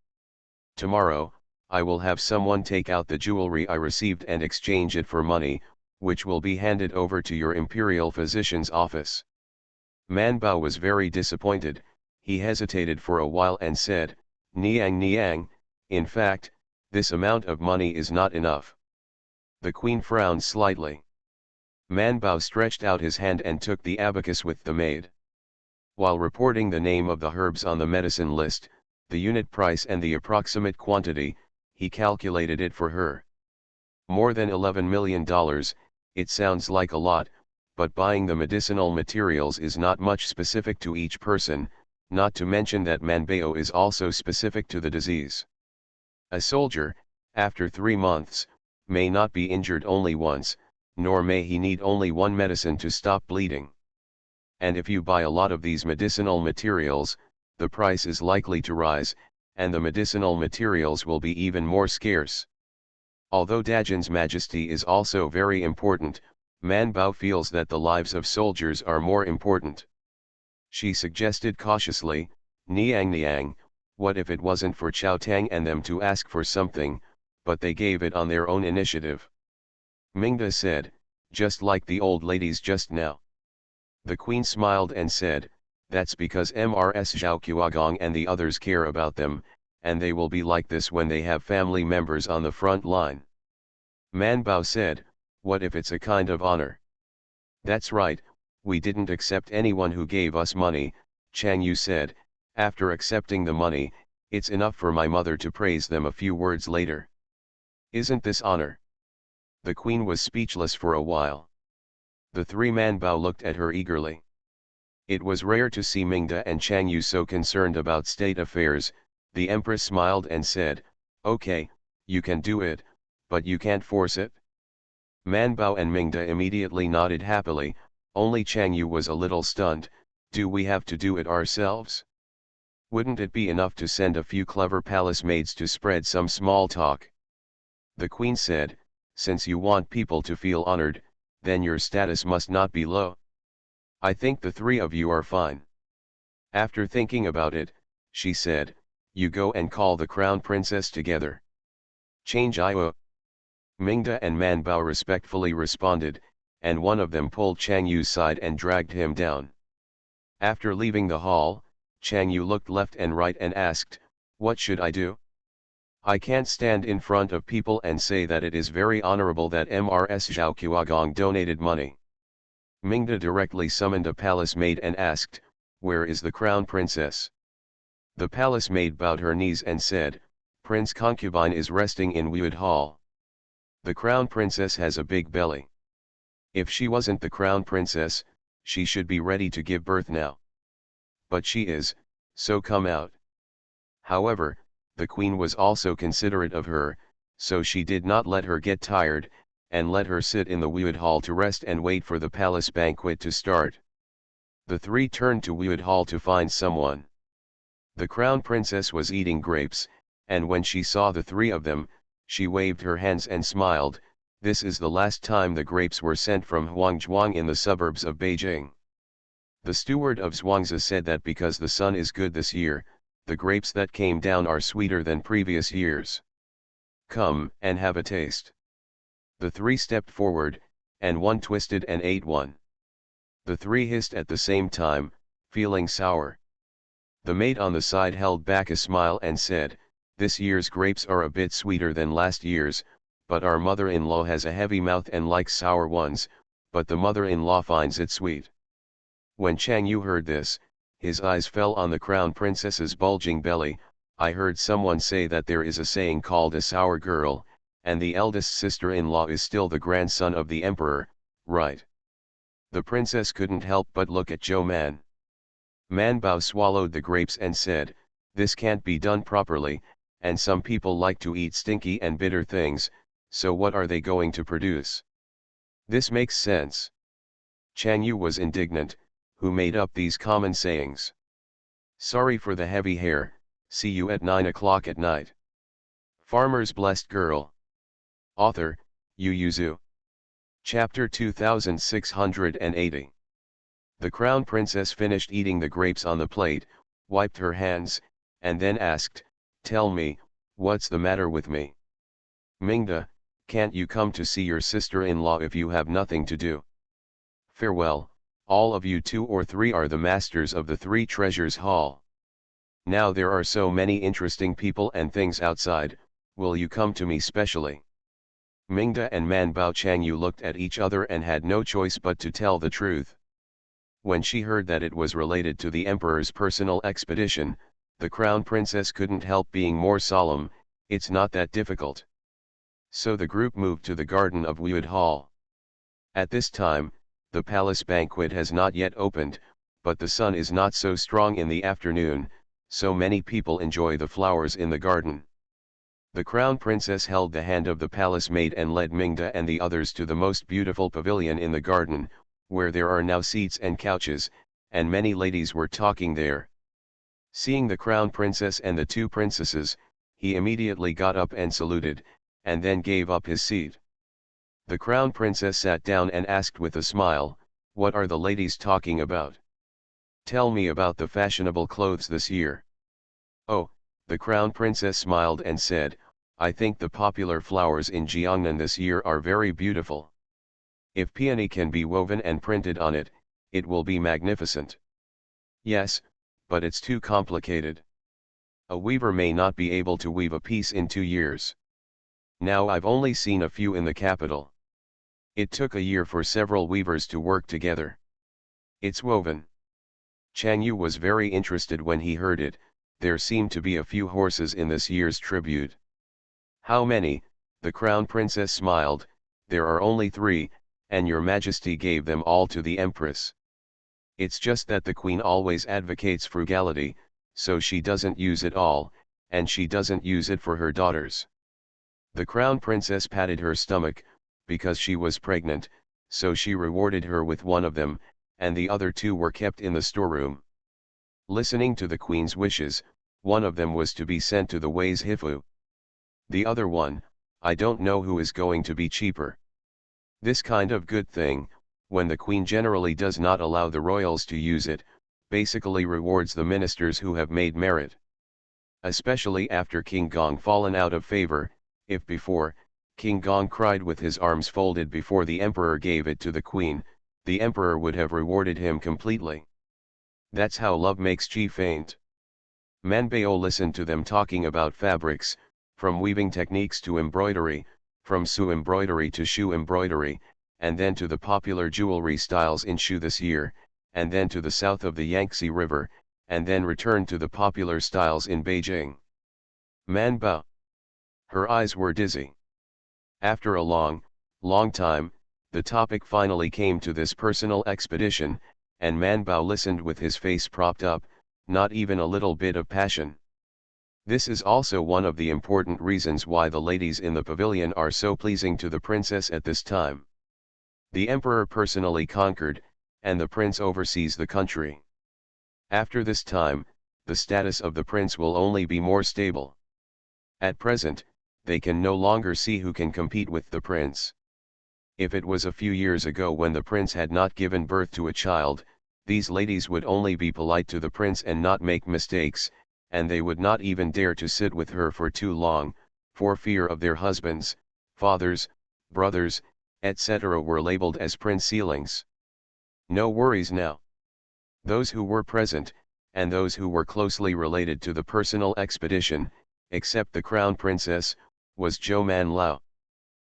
Tomorrow, I will have someone take out the jewelry I received and exchange it for money, which will be handed over to your imperial physician's office." Man Bao was very disappointed. He hesitated for a while and said, "Niang Niang, in fact, this amount of money is not enough." The Queen frowned slightly. Man Bao stretched out his hand and took the abacus with the maid. While reporting the name of the herbs on the medicine list, the unit price and the approximate quantity, he calculated it for her. More than $11 million, it sounds like a lot, but buying the medicinal materials is not much specific to each person, not to mention that Manbao is also specific to the disease. A soldier, after 3 months, may not be injured only once, nor may he need only one medicine to stop bleeding. And if you buy a lot of these medicinal materials, the price is likely to rise, and the medicinal materials will be even more scarce. Although Dajin's majesty is also very important, Man Bao feels that the lives of soldiers are more important. She suggested cautiously, "Niang Niang, what if it wasn't for Chao Tang and them to ask for something, but they gave it on their own initiative?" Mingda said, "Just like the old ladies just now." The Queen smiled and said, "That's because Mrs. Zhao Qiagong and the others care about them, and they will be like this when they have family members on the front line." Man Bao said, "What if it's a kind of honor?" "That's right, we didn't accept anyone who gave us money," Chang Yu said. "After accepting the money, it's enough for my mother to praise them a few words later. Isn't this honor?" The Queen was speechless for a while. The 3 Man Bao looked at her eagerly. It was rare to see Mingda and Chang Yu so concerned about state affairs. The Empress smiled and said, "Okay, you can do it, but you can't force it." Man Bao and Mingda immediately nodded happily, only Chang Yu was a little stunned. "Do we have to do it ourselves? Wouldn't it be enough to send a few clever palace maids to spread some small talk?" The Queen said, "Since you want people to feel honored, then your status must not be low. I think the 3 of you are fine." After thinking about it, she said, "You go and call the Crown Princess together." "Change Io." Mingda and Man Bao respectfully responded, and one of them pulled Chang Yu's side and dragged him down. After leaving the hall, Chang Yu looked left and right and asked, "What should I do? I can't stand in front of people and say that it is very honorable that Mrs. Zhao Qiagong donated money." Mingda directly summoned a palace maid and asked, "Where is the Crown Princess?" The palace maid bowed her knees and said, "Prince Concubine is resting in Wude Hall. The Crown Princess has a big belly. If she wasn't the Crown Princess, she should be ready to give birth now. But she is, so come out." However, the Queen was also considerate of her, so she did not let her get tired, and let her sit in the Wude Hall to rest and wait for the palace banquet to start. The 3 turned to Wude Hall to find someone. The Crown Princess was eating grapes, and when she saw the 3 of them, she waved her hands and smiled. This is the last time the grapes were sent from Huangzhuang in the suburbs of Beijing. The steward of Zhuangzi said that because the sun is good this year, the grapes that came down are sweeter than previous years. Come and have a taste. The three stepped forward, and one twisted and ate one. The three hissed at the same time, feeling sour. The mate on the side held back a smile and said, "This year's grapes are a bit sweeter than last year's, but our mother-in-law has a heavy mouth and likes sour ones, but the mother-in-law finds it sweet." When Chang Yu heard this, his eyes fell on the crown princess's bulging belly. "I heard someone say that there is a saying called a sour girl, and the eldest sister-in-law is still the grandson of the emperor, right?" The princess couldn't help but look at Zhou Man. Man Bao swallowed the grapes and said, "This can't be done properly, and some people like to eat stinky and bitter things, so what are they going to produce? This makes sense." Chang Yu was indignant. Who made up these common sayings? Sorry for the heavy hair, see you at 9 o'clock at night. Farmer's Blessed Girl. Author, Yu Yuzu. Chapter 2680. The crown princess finished eating the grapes on the plate, wiped her hands, and then asked, "Tell me, what's the matter with me? Mingda, can't you come to see your sister-in-law if you have nothing to do? Farewell, all of you 2 or 3 are the masters of the 3 treasures hall. Now there are so many interesting people and things outside, will you come to me specially?" Mingda and Man Bao Changyu looked at each other and had no choice but to tell the truth. When she heard that it was related to the emperor's personal expedition, the crown princess couldn't help being more solemn. "It's not that difficult." So the group moved to the garden of Wude Hall. At this time, the palace banquet has not yet opened, but the sun is not so strong in the afternoon, so many people enjoy the flowers in the garden. The crown princess held the hand of the palace maid and led Mingda and the others to the most beautiful pavilion in the garden, where there are now seats and couches, and many ladies were talking there. Seeing the crown princess and the 2 princesses, he immediately got up and saluted, and then gave up his seat. The crown princess sat down and asked with a smile, "What are the ladies talking about? Tell me about the fashionable clothes this year." "Oh," the crown princess smiled and said, "I think the popular flowers in Jiangnan this year are very beautiful. If peony can be woven and printed on it, it will be magnificent." "Yes, but it's too complicated. A weaver may not be able to weave a piece in 2 years. Now I've only seen a few in the capital. It took a year for several weavers to work together. It's woven." Chang Yu was very interested when he heard it. There seemed to be a few horses in this year's tribute. "How many?" the crown princess smiled. "There are only 3, and your majesty gave them all to the empress. It's just that the queen always advocates frugality, so she doesn't use it all, and she doesn't use it for her daughters." The crown princess patted her stomach, because she was pregnant, so she rewarded her with one of them, and the other 2 were kept in the storeroom. Listening to the queen's wishes, one of them was to be sent to the Wei's Hifu. The other one, I don't know who is going to be cheaper. This kind of good thing, when the queen generally does not allow the royals to use it, basically rewards the ministers who have made merit. Especially after King Gong fallen out of favor. If before, King Gong cried with his arms folded before the emperor gave it to the queen, the emperor would have rewarded him completely. That's how love makes Chi faint. Manbao listened to them talking about fabrics, from weaving techniques to embroidery, from Su embroidery to Shu embroidery, and then to the popular jewelry styles in Shu this year, and then to the south of the Yangtze River, and then returned to the popular styles in Beijing. Manbao. Her eyes were dizzy. After a long time, the topic finally came to this personal expedition, and Manbao listened with his face propped up, not even a little bit of passion. This is also one of the important reasons why the ladies in the pavilion are so pleasing to the princess at this time. The emperor personally conquered, and the prince oversees the country. After this time, the status of the prince will only be more stable. At present, they can no longer see who can compete with the prince. If it was a few years ago when the prince had not given birth to a child, these ladies would only be polite to the prince and not make mistakes, and they would not even dare to sit with her for too long, for fear of their husbands, fathers, brothers, etc. were labeled as princelings. No worries now. Those who were present, and those who were closely related to the personal expedition, except the crown princess, was Zhou Man Lao.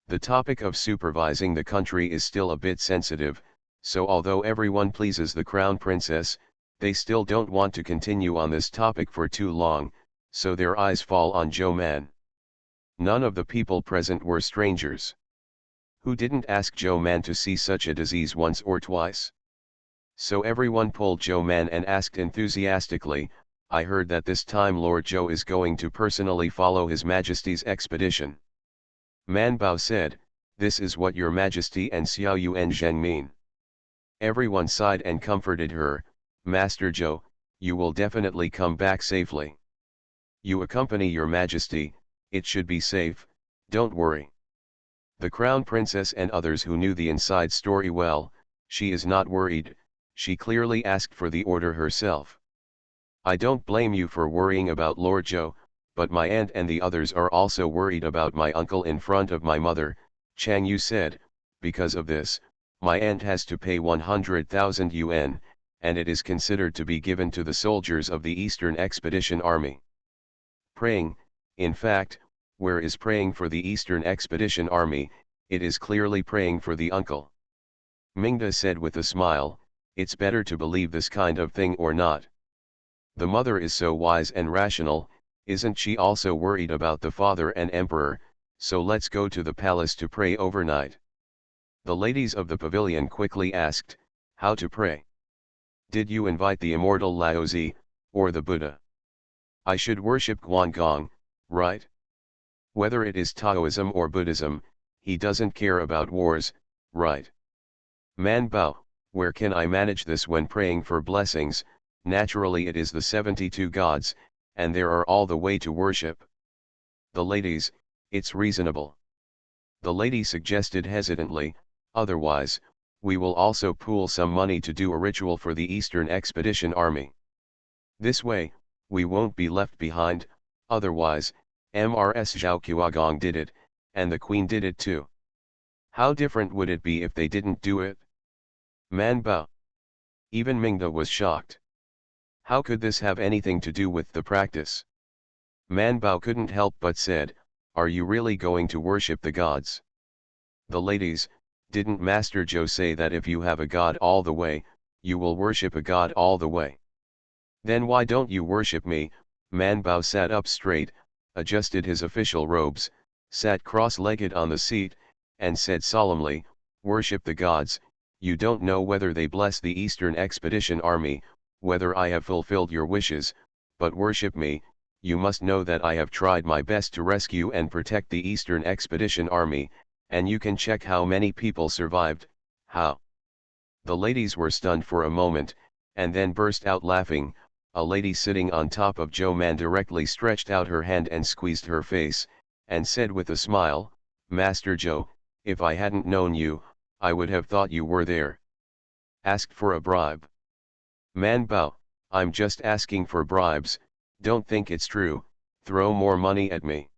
The topic of supervising the country is still a bit sensitive, so although everyone pleases the crown princess, they still don't want to continue on this topic for too long, so their eyes fall on Zhou Man. None of the people present were strangers. Who didn't ask Zhou Man to see such a disease once or twice? So everyone pulled Zhou Man and asked enthusiastically, I heard that this time Lord Zhou is going to personally follow His Majesty's expedition. Man Bao said, this is what Your Majesty and Xiao Yuan Zheng mean. Everyone sighed and comforted her, Master Zhou, you will definitely come back safely. You accompany Your Majesty, it should be safe, don't worry. The Crown Princess and others who knew the inside story well, she is not worried, she clearly asked for the order herself. I don't blame you for worrying about Lord Zhou, but my aunt and the others are also worried about my uncle in front of my mother, Chang Yu said, because of this, my aunt has to pay 100,000 yuan, and it is considered to be given to the soldiers of the Eastern Expedition Army. Praying, in fact, where is praying for the Eastern Expedition Army, it is clearly praying for the uncle. Mingda said with a smile, it's better to believe this kind of thing or not. The mother is so wise and rational, isn't she also worried about the father and emperor, so let's go to the palace to pray overnight. The ladies of the pavilion quickly asked, how to pray? Did you invite the immortal Laozi, or the Buddha? I should worship Guangong, right? Whether it is Taoism or Buddhism, he doesn't care about wars, right? Man Bao, where can I manage this when praying for blessings? Naturally it is the 72 gods, and there are all the way to worship. The ladies, it's reasonable. The lady suggested hesitantly, otherwise, we will also pool some money to do a ritual for the Eastern Expedition Army. This way, we won't be left behind, otherwise, MRS Zhao Qiagong did it, and the Queen did it too. How different would it be if they didn't do it? Man Bao. Even Mingda was shocked. How could this have anything to do with the practice? Man Bao couldn't help but said, are you really going to worship the gods? The ladies, didn't Master Zhou say that if you have a god all the way, you will worship a god all the way? Then why don't you worship me? Man Bao sat up straight, adjusted his official robes, sat cross-legged on the seat, and said solemnly, worship the gods, you don't know whether they bless the Eastern Expedition Army, whether I have fulfilled your wishes, but worship me, you must know that I have tried my best to rescue and protect the Eastern Expedition Army, and you can check how many people survived, how. The ladies were stunned for a moment, and then burst out laughing. A lady sitting on top of Zhou Man directly stretched out her hand and squeezed her face, and said with a smile, Master Zhou, if I hadn't known you, I would have thought you were there. Asked for a bribe. Man Bao, I'm just asking for bribes, don't think it's true, throw more money at me.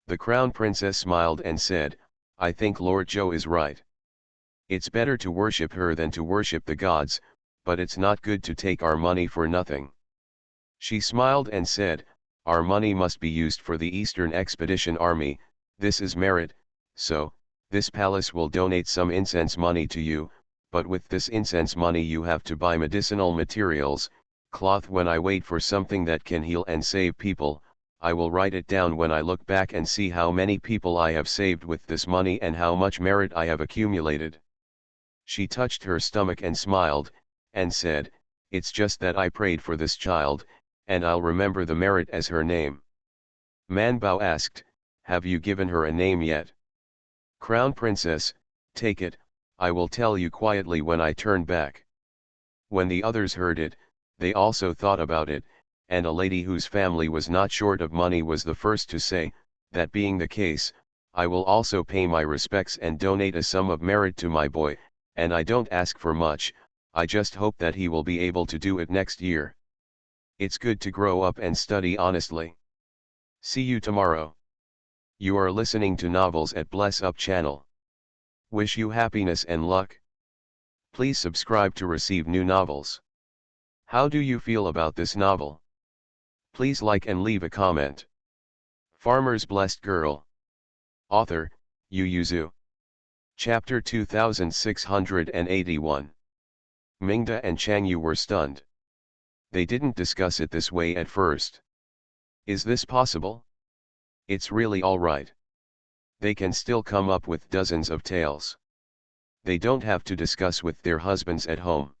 The Crown Princess smiled and said, I think Lord Zhou is right. It's better to worship her than to worship the gods, but it's not good to take our money for nothing. She smiled and said, our money must be used for the Eastern Expedition Army, this is merit, so, this palace will donate some incense money to you, but with this incense money you have to buy medicinal materials, cloth. When I wait for something that can heal and save people, I will write it down when I look back and see how many people I have saved with this money and how much merit I have accumulated. She touched her stomach and smiled, and said, it's just that I prayed for this child, and I'll remember the merit as her name. Man Bao asked, have you given her a name yet? Crown Princess, take it, I will tell you quietly when I turn back. When the others heard it, they also thought about it, and a lady whose family was not short of money was the first to say, that being the case, I will also pay my respects and donate a sum of merit to my boy, and I don't ask for much, I just hope that he will be able to do it next year. It's good to grow up and study honestly. See you tomorrow. You are listening to Novels at Bless Up channel. Wish you happiness and luck. Please subscribe to receive new novels. How do you feel about this novel? Please like and leave a comment. Farmer's Blessed Girl. Author, Yu Yuzu. Chapter 2681. Mingda and Chang Yu were stunned. They didn't discuss it this way at first. Is this possible? It's really alright. They can still come up with dozens of tales. They don't have to discuss with their husbands at home.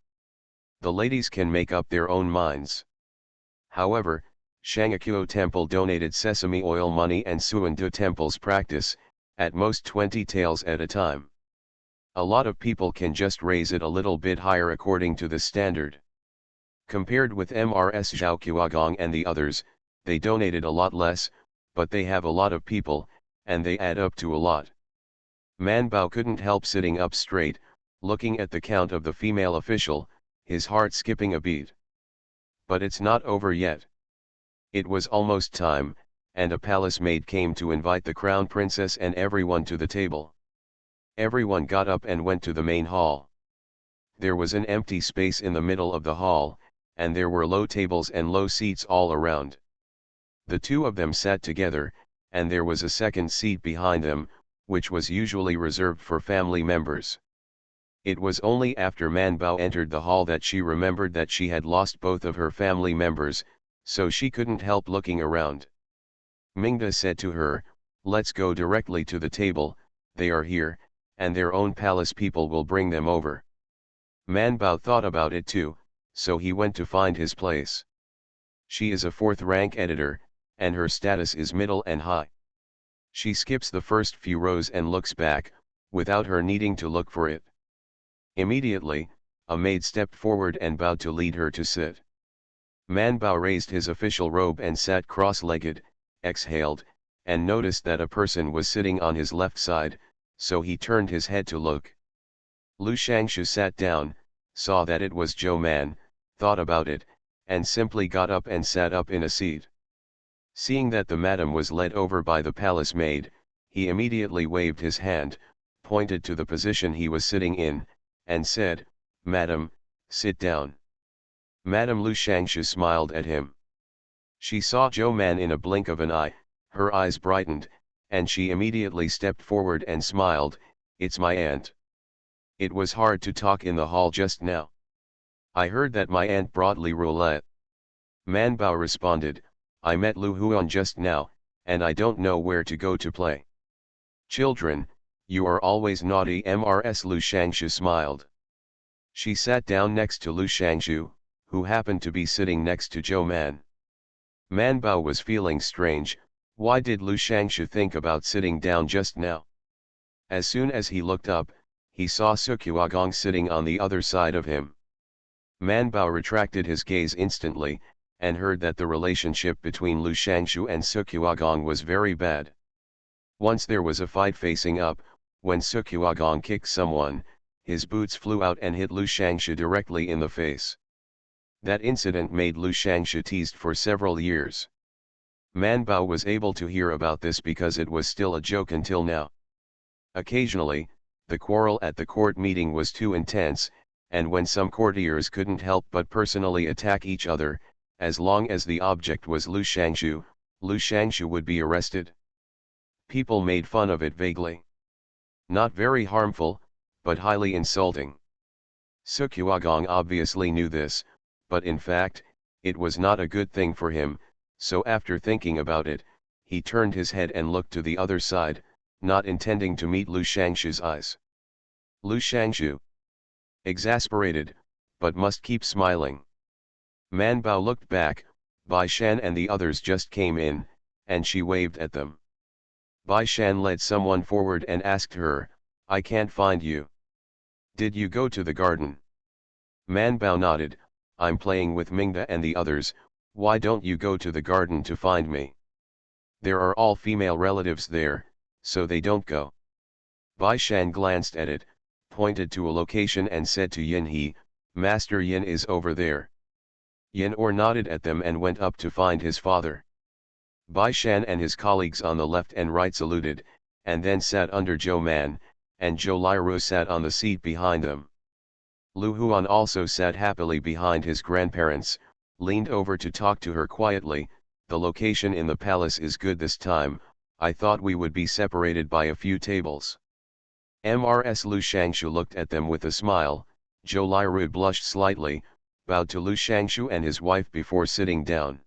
The ladies can make up their own minds. However, Shangakyo Temple donated sesame oil money and Suandu Temple's practice, at most 20 tales at a time. A lot of people can just raise it a little bit higher according to the standard. Compared with MRS Zhaoqiaogong and the others, they donated a lot less, but they have a lot of people, and they add up to a lot. Man Bao couldn't help sitting up straight, looking at the count of the female official, his heart skipping a beat. But it's not over yet. It was almost time, and a palace maid came to invite the crown princess and everyone to the table. Everyone got up and went to the main hall. There was an empty space in the middle of the hall, and there were low tables and low seats all around. The two of them sat together, and there was a second seat behind them, which was usually reserved for family members. It was only after Man Bao entered the hall that she remembered that she had lost both of her family members, so she couldn't help looking around. Mingda said to her, "Let's go directly to the table, they are here, and their own palace people will bring them over." Man Bao thought about it too, so he went to find his place. She is a fourth-rank editor, and her status is middle and high. She skips the first few rows and looks back, without her needing to look for it. Immediately, a maid stepped forward and bowed to lead her to sit. Man Bao raised his official robe and sat cross-legged, exhaled, and noticed that a person was sitting on his left side, so he turned his head to look. Lu Shangshu sat down, saw that it was Zhou Man, thought about it, and simply got up and sat up in a seat. Seeing that the madam was led over by the palace maid, he immediately waved his hand, pointed to the position he was sitting in, and said, "Madam, sit down." Madam Lu Shangshu smiled at him. She saw Zhou Man in a blink of an eye, her eyes brightened, and she immediately stepped forward and smiled, "It's my aunt." It was hard to talk in the hall just now. "I heard that my aunt broadly roulette." Man Bao responded, "I met Lu Huan just now, and I don't know where to go to play." "Children, you are always naughty." Mrs. Lu Shangshu smiled. She sat down next to Lu Shangshu, who happened to be sitting next to Zhou Man. Man Bao was feeling strange. Why did Lu Shangshu think about sitting down just now? As soon as he looked up, he saw Suqiagong sitting on the other side of him. Man Bao retracted his gaze instantly, and heard that the relationship between Lu Shangshu and Suqiagong was very bad. Once there was a fight facing up, when Suqiagong kicked someone, his boots flew out and hit Lu Shangshu directly in the face. That incident made Lu Shangshu teased for several years. Man Bao was able to hear about this because it was still a joke until now. Occasionally, the quarrel at the court meeting was too intense, and when some courtiers couldn't help but personally attack each other, as long as the object was Lu Shangshu would be arrested. People made fun of it vaguely. Not very harmful, but highly insulting. Suqiagong obviously knew this, but in fact, it was not a good thing for him, so after thinking about it, he turned his head and looked to the other side, not intending to meet Lu Shangshu's eyes. Lu Shangshu. Exasperated, but must keep smiling. Man Bao looked back, Bai Shan and the others just came in, and she waved at them. Bai Shan led someone forward and asked her, "I can't find you. Did you go to the garden?" Man Bao nodded, "I'm playing with Mingda and the others. Why don't you go to the garden to find me?" "There are all female relatives there, so they don't go." Bai Shan glanced at it, pointed to a location and said to Yin He, "Master Yin is over there." Yin Or nodded at them and went up to find his father. Bai Shan and his colleagues on the left and right saluted, and then sat under Zhou Man, and Zhou Liru sat on the seat behind them. Lu Huan also sat happily behind his grandparents, leaned over to talk to her quietly. The location in the palace is good this time. I thought we would be separated by a few tables. Mrs. Lu Shangshu looked at them with a smile. Zhou Liru blushed slightly, bowed to Lu Shangshu and his wife before sitting down.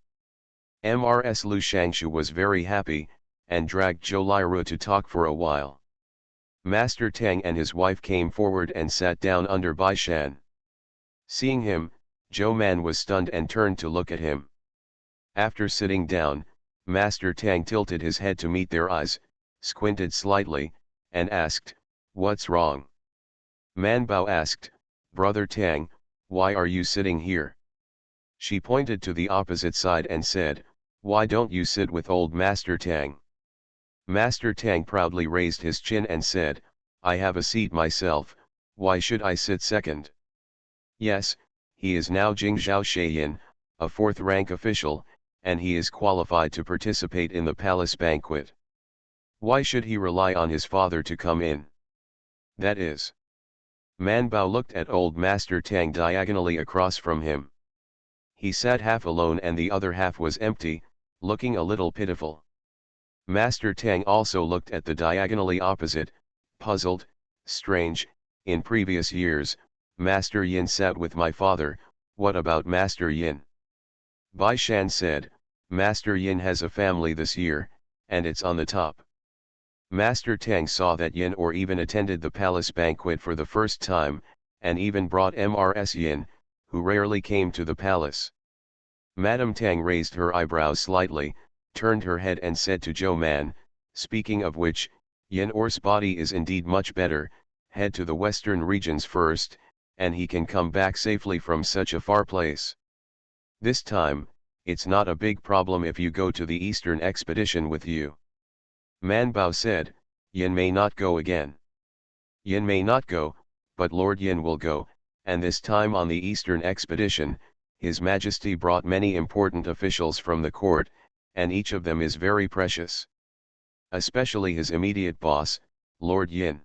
Mrs. Lu Shangshu was very happy, and dragged Zhou Liru to talk for a while. Master Tang and his wife came forward and sat down under Bai Shan. Seeing him, Zhou Man was stunned and turned to look at him. After sitting down, Master Tang tilted his head to meet their eyes, squinted slightly, and asked, "What's wrong?" Man Bao asked, "Brother Tang, why are you sitting here?" She pointed to the opposite side and said, "Why don't you sit with old Master Tang?" Master Tang proudly raised his chin and said, "I have a seat myself, why should I sit second?" Yes, he is now Jingzhou Shaiyin, a fourth-rank official, and he is qualified to participate in the palace banquet. Why should he rely on his father to come in? That is. Man Bao looked at old Master Tang diagonally across from him. He sat half alone and the other half was empty, looking a little pitiful. Master Tang also looked at the diagonally opposite, puzzled. Strange, in previous years, Master Yin sat with my father. What about Master Yin? Bai Shan said, "Master Yin has a family this year, and it's on the top." Master Tang saw that Yin or even attended the palace banquet for the first time, and even brought Mrs. Yin, who rarely came to the palace. Madame Tang raised her eyebrows slightly, turned her head and said to Zhou Man, "Speaking of which, Yin Or's body is indeed much better. Head to the western regions first, and he can come back safely from such a far place. This time, it's not a big problem if you go to the eastern expedition with you." Man Bao said, "Yin may not go again." "Yin may not go, but Lord Yin will go, and this time on the eastern expedition, His Majesty brought many important officials from the court, and each of them is very precious. Especially his immediate boss, Lord Yin.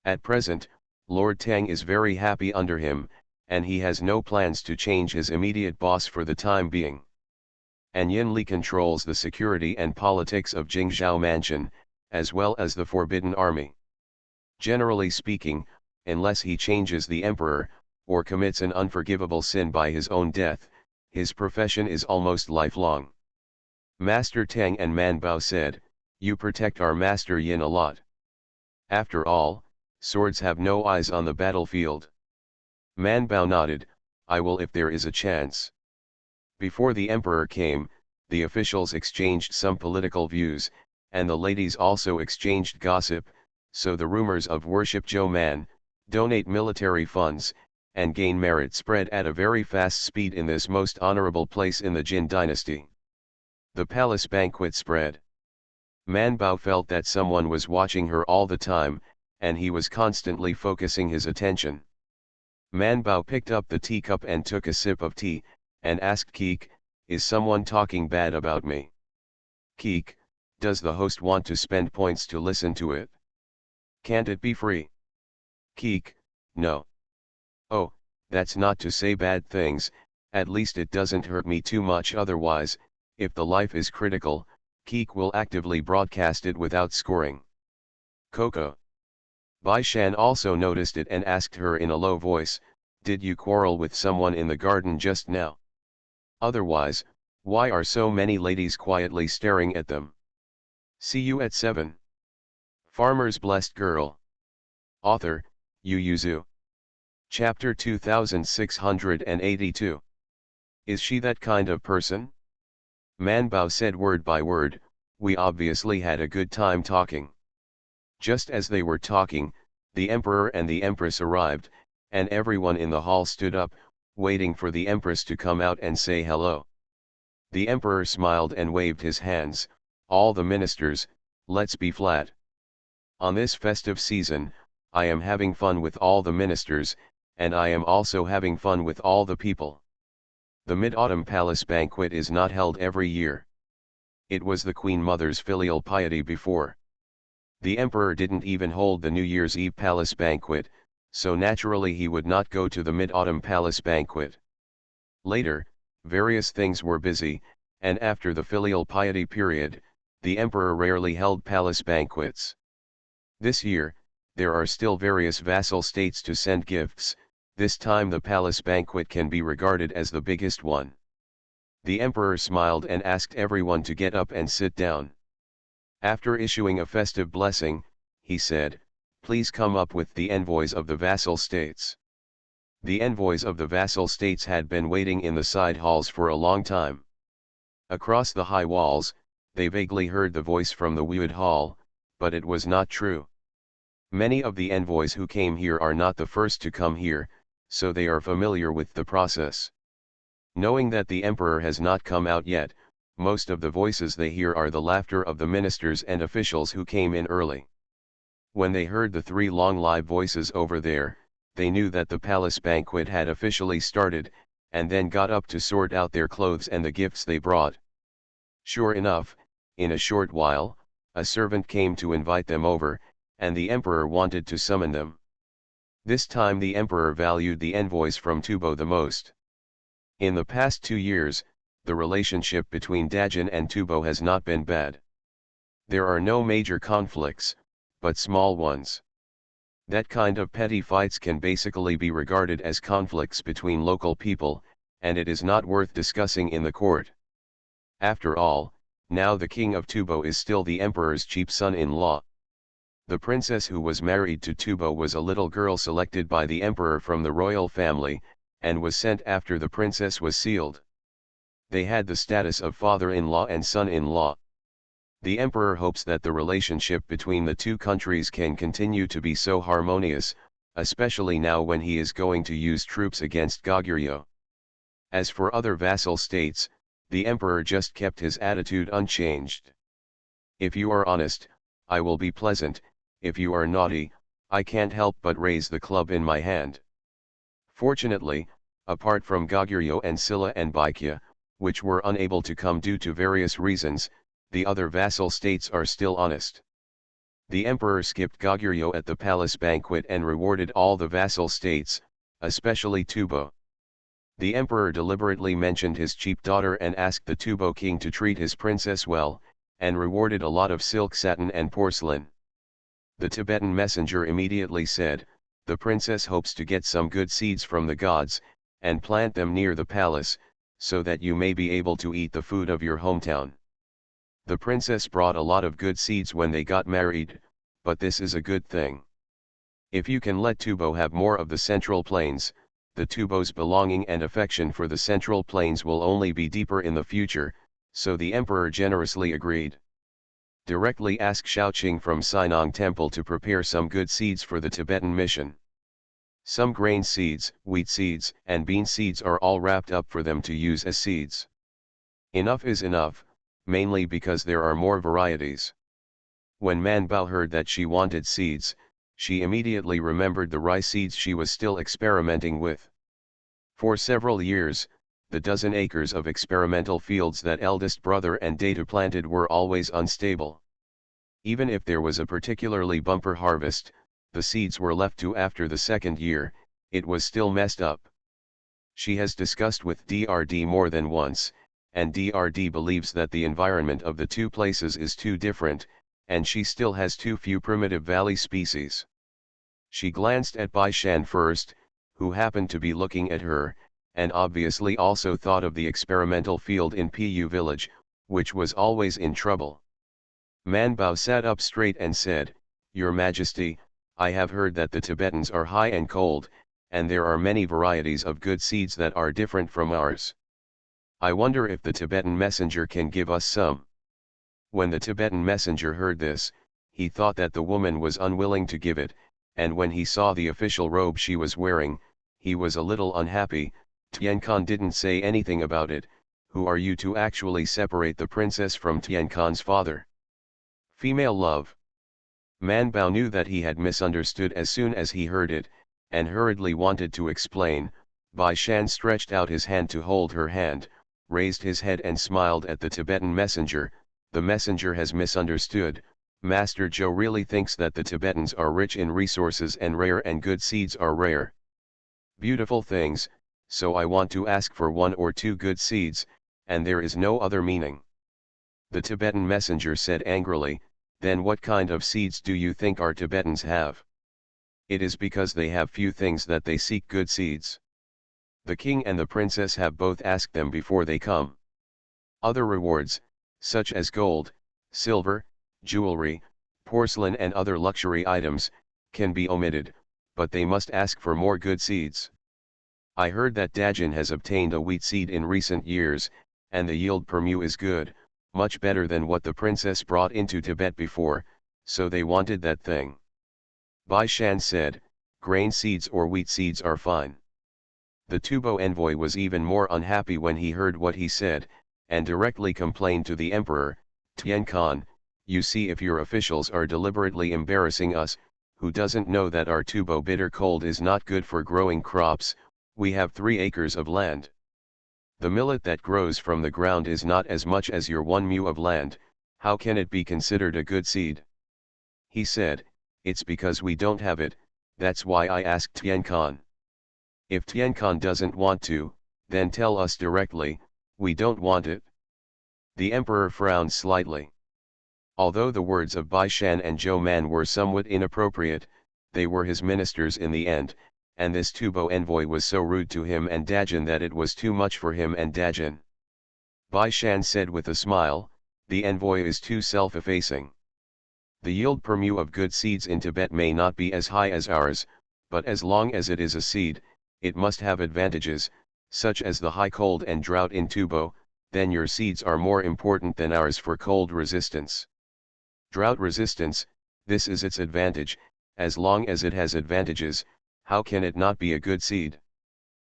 At present, Lord Tang is very happy under him, and he has no plans to change his immediate boss for the time being. And Yin Li controls the security and politics of Jingzhou Mansion, as well as the Forbidden Army. Generally speaking, unless he changes the emperor, or commits an unforgivable sin by his own death, his profession is almost lifelong." Master Tang and Man Bao said, "You protect our Master Yin a lot. After all, swords have no eyes on the battlefield." Man Bao nodded, "I will if there is a chance." Before the emperor came, the officials exchanged some political views, and the ladies also exchanged gossip, so the rumors of worship Zhou Man, donate military funds, and gain merit spread at a very fast speed in this most honorable place in the Jin dynasty. The palace banquet spread. Man Bao felt that someone was watching her all the time, and he was constantly focusing his attention. Man Bao picked up the teacup and took a sip of tea, and asked Keek, "Is someone talking bad about me?" "Keek, does the host want to spend points to listen to it? Can't it be free?" "Keek, no." "Oh, that's not to say bad things, at least it doesn't hurt me too much otherwise, if the life is critical, Keek will actively broadcast it without scoring." "Coco." Bai Shan also noticed it and asked her in a low voice, "Did you quarrel with someone in the garden just now? Otherwise, why are so many ladies quietly staring at them?" See you at 7. Farmer's Blessed Girl. Author, Yu Yuzu. Chapter 2682. Is she that kind of person? Man Bao said word by word, "We obviously had a good time talking." Just as they were talking, the Emperor and the Empress arrived, and everyone in the hall stood up, waiting for the Empress to come out and say hello. The Emperor smiled and waved his hands, "All the ministers, let's be flat. On this festive season, I am having fun with all the ministers, and I am also having fun with all the people. The Mid-Autumn Palace Banquet is not held every year. It was the Queen Mother's filial piety before. The emperor didn't even hold the New Year's Eve palace banquet, so naturally he would not go to the mid-autumn palace banquet. Later, various things were busy, and after the filial piety period, the emperor rarely held palace banquets. This year, there are still various vassal states to send gifts. This time the palace banquet can be regarded as the biggest one. The emperor smiled and asked everyone to get up and sit down. After issuing a festive blessing, he said, "Please come up with the envoys of the vassal states." The envoys of the vassal states had been waiting in the side halls for a long time. Across the high walls, they vaguely heard the voice from the Wuid hall, but it was not true. Many of the envoys who came here are not the first to come here, so they are familiar with the process. Knowing that the emperor has not come out yet, most of the voices they hear are the laughter of the ministers and officials who came in early. When they heard the three long live voices over there, they knew that the palace banquet had officially started, and then got up to sort out their clothes and the gifts they brought. Sure enough, in a short while, a servant came to invite them over, and the emperor wanted to summon them. This time the emperor valued the envoys from Tubo the most. In the past 2 years, the relationship between Dajan and Tubo has not been bad. There are no major conflicts, but small ones. That kind of petty fights can basically be regarded as conflicts between local people, and it is not worth discussing in the court. After all, now the king of Tubo is still the emperor's chief son-in-law. The princess who was married to Tubo was a little girl selected by the emperor from the royal family, and was sent after the princess was sealed. They had the status of father-in-law and son-in-law. The emperor hopes that the relationship between the two countries can continue to be so harmonious, especially now when he is going to use troops against Goguryeo. As for other vassal states, the emperor just kept his attitude unchanged. If you are honest, I will be pleasant; if you are naughty, I can't help but raise the club in my hand. Fortunately, apart from Goguryeo and Silla and Baekje, which were unable to come due to various reasons, the other vassal states are still honest. The emperor skipped Goguryeo at the palace banquet and rewarded all the vassal states, especially Tubo. The emperor deliberately mentioned his cheap daughter and asked the Tubo king to treat his princess well, and rewarded a lot of silk satin and porcelain. The Tibetan messenger immediately said, "The princess hopes to get some good seeds from the gods, and plant them near the palace, so that you may be able to eat the food of your hometown." The princess brought a lot of good seeds when they got married, but this is a good thing. If you can let Tubo have more of the central plains, the Tubo's belonging and affection for the central plains will only be deeper in the future, so the emperor generously agreed. Directly ask Shaoqing from Sinong Temple to prepare some good seeds for the Tibetan mission. Some grain seeds, wheat seeds, and bean seeds are all wrapped up for them to use as seeds. Enough is enough, mainly because there are more varieties. When Manbao heard that she wanted seeds, she immediately remembered the rice seeds she was still experimenting with. For several years, the dozen acres of experimental fields that eldest brother and Data planted were always unstable. Even if there was a particularly bumper harvest, the seeds were left to after the second year, it was still messed up. She has discussed with DRD more than once, and DRD believes that the environment of the two places is too different, and she still has too few primitive valley species. She glanced at Bai Shan first, who happened to be looking at her, and obviously also thought of the experimental field in Pu village, which was always in trouble. Manbao sat up straight and said, "Your Majesty, I have heard that the Tibetans are high and cold, and there are many varieties of good seeds that are different from ours. I wonder if the Tibetan messenger can give us some." When the Tibetan messenger heard this, he thought that the woman was unwilling to give it, and when he saw the official robe she was wearing, he was a little unhappy. Tiankhan didn't say anything about it. Who are you to actually separate the princess from Tiankhan's father? Female love. Manbao knew that he had misunderstood as soon as he heard it, and hurriedly wanted to explain. Bai Shan stretched out his hand to hold her hand, raised his head and smiled at the Tibetan messenger, the messenger has misunderstood. Master Zhou really thinks that the Tibetans are rich in resources and rare and good seeds are rare. Beautiful things, so I want to ask for 1 or 2 good seeds, and there is no other meaning. The Tibetan messenger said angrily, then what kind of seeds do you think our Tibetans have? It is because they have few things that they seek good seeds. The king and the princess have both asked them before they come. Other rewards, such as gold, silver, jewelry, porcelain and other luxury items, can be omitted, but they must ask for more good seeds. I heard that Dajin has obtained a wheat seed in recent years, and the yield per mu is good, much better than what the princess brought into Tibet before, so they wanted that thing. Bai Shan said, grain seeds or wheat seeds are fine. The Tubo envoy was even more unhappy when he heard what he said, and directly complained to the emperor, Tian Khan, you see if your officials are deliberately embarrassing us, who doesn't know that our Tubo bitter cold is not good for growing crops, we have 3 acres of land. The millet that grows from the ground is not as much as your 1 mu of land, how can it be considered a good seed? He said, it's because we don't have it, that's why I asked Tian Khan. If Tian Khan doesn't want to, then tell us directly, we don't want it. The emperor frowned slightly. Although the words of Bai Shan and Zhou Man were somewhat inappropriate, they were his ministers in the end, and this Tubo envoy was so rude to him and Dajin that it was too much for him and Dajin. Bai Shan said with a smile, the envoy is too self-effacing. The yield per mu of good seeds in Tibet may not be as high as ours, but as long as it is a seed, it must have advantages, such as the high cold and drought in Tubo, then your seeds are more important than ours for cold resistance. Drought resistance, this is its advantage, as long as it has advantages, how can it not be a good seed?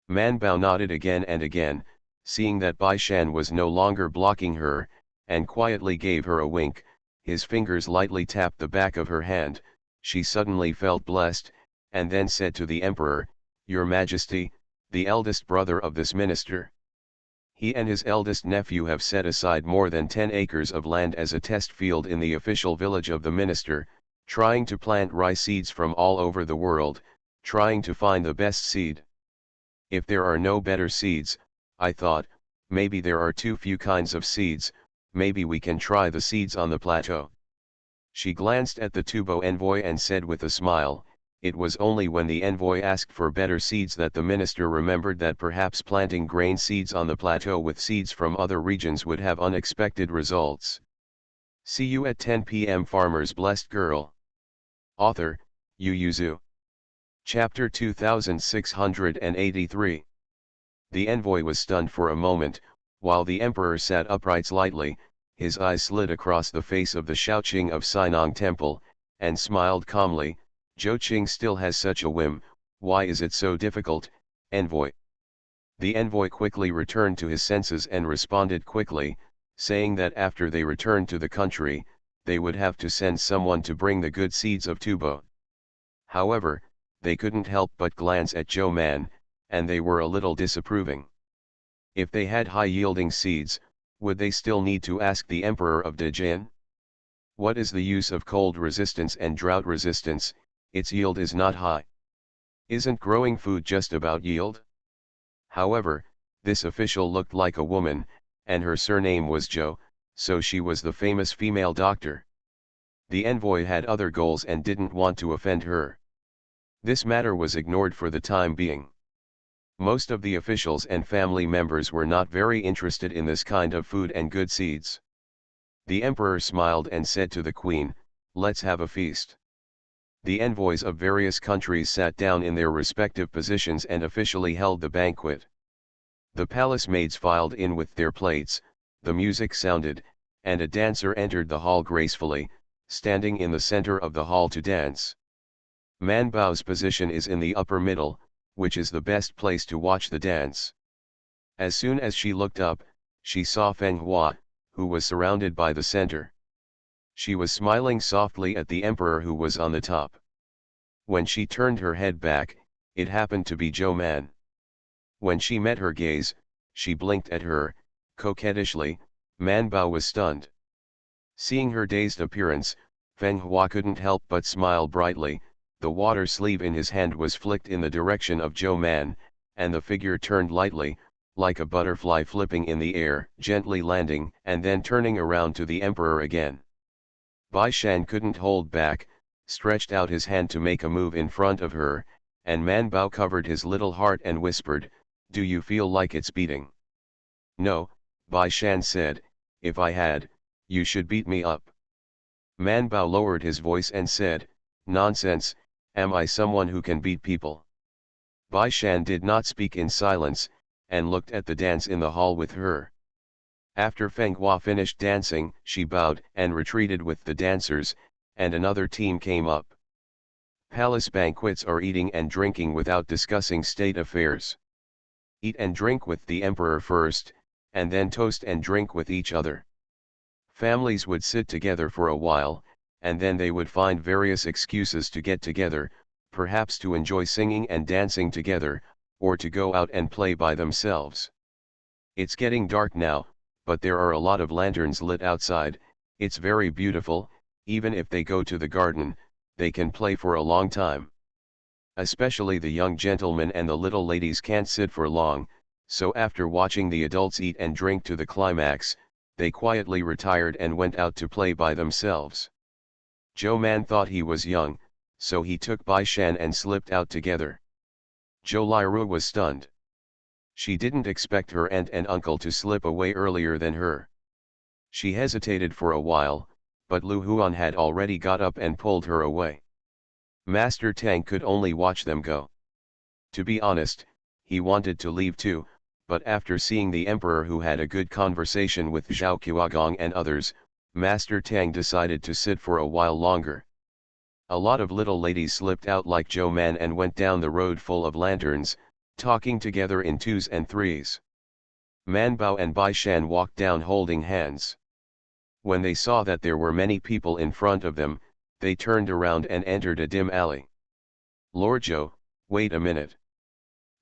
Man Bao nodded again and again, seeing that Bai Shan was no longer blocking her, and quietly gave her a wink, his fingers lightly tapped the back of her hand, she suddenly felt blessed, and then said to the emperor, Your Majesty, the eldest brother of this minister. He and his eldest nephew have set aside more than 10 acres of land as a test field in the official village of the minister, trying to plant rice seeds from all over the world, trying to find the best seed. If there are no better seeds, I thought, maybe there are too few kinds of seeds, maybe we can try the seeds on the plateau. She glanced at the Tubo envoy and said with a smile, it was only when the envoy asked for better seeds that the minister remembered that perhaps planting grain seeds on the plateau with seeds from other regions would have unexpected results. See you at 10 p.m. Farmer's Blessed Girl. Author, Yu Yuzu. Chapter 2683. The envoy was stunned for a moment, while the emperor sat upright slightly, his eyes slid across the face of the Shaoqing of Sinong Temple, and smiled calmly. Zhou Qing still has such a whim, why is it so difficult, envoy? The envoy quickly returned to his senses and responded quickly, saying that after they returned to the country, they would have to send someone to bring the good seeds of Tubo. However, they couldn't help but glance at Zhou Man, and they were a little disapproving. If they had high-yielding seeds, would they still need to ask the emperor of Dajin? What is the use of cold resistance and drought resistance, its yield is not high? Isn't growing food just about yield? However, this official looked like a woman, and her surname was Zhou, so she was the famous female doctor. The envoy had other goals and didn't want to offend her. This matter was ignored for the time being. Most of the officials and family members were not very interested in this kind of food and good seeds. The emperor smiled and said to the queen, let's have a feast. The envoys of various countries sat down in their respective positions and officially held the banquet. The palace maids filed in with their plates, the music sounded, and a dancer entered the hall gracefully, standing in the center of the hall to dance. Man Bao's position is in the upper middle, which is the best place to watch the dance. As soon as she looked up, she saw Feng Hua, who was surrounded by the center. She was smiling softly at the emperor who was on the top. When she turned her head back, it happened to be Zhou Man. When she met her gaze, she blinked at her, coquettishly. Man Bao was stunned. Seeing her dazed appearance, Feng Hua couldn't help but smile brightly. The water sleeve in his hand was flicked in the direction of Zhou Man, and the figure turned lightly, like a butterfly flipping in the air, gently landing and then turning around to the emperor again. Bai Shan couldn't hold back, stretched out his hand to make a move in front of her, and Man Bao covered his little heart and whispered, "Do you feel like it's beating?" "No," Bai Shan said, "if I had, you should beat me up." Man Bao lowered his voice and said, "Nonsense, am I someone who can beat people?" Bai Shan did not speak in silence, and looked at the dance in the hall with her. After Feng Hua finished dancing, she bowed and retreated with the dancers, and another team came up. Palace banquets are eating and drinking without discussing state affairs. Eat and drink with the emperor first, and then toast and drink with each other. Families would sit together for a while, and then they would find various excuses to get together, perhaps to enjoy singing and dancing together, or to go out and play by themselves. It's getting dark now, but there are a lot of lanterns lit outside. It's very beautiful. Even if they go to the garden, they can play for a long time. Especially the young gentlemen and the little ladies can't sit for long, so after watching the adults eat and drink to the climax, they quietly retired and went out to play by themselves. Zhou Man thought he was young, so he took Bai Shan and slipped out together. Zhou Liru was stunned. She didn't expect her aunt and uncle to slip away earlier than her. She hesitated for a while, but Lu Huan had already got up and pulled her away. Master Tang could only watch them go. To be honest, he wanted to leave too, but after seeing the emperor who had a good conversation with Zhao Qiuagong and others, Master Tang decided to sit for a while longer. A lot of little ladies slipped out like Zhou Man and went down the road full of lanterns, talking together in twos and threes. Man Bao and Bai Shan walked down holding hands. When they saw that there were many people in front of them, they turned around and entered a dim alley. "Lord Zhou, wait a minute."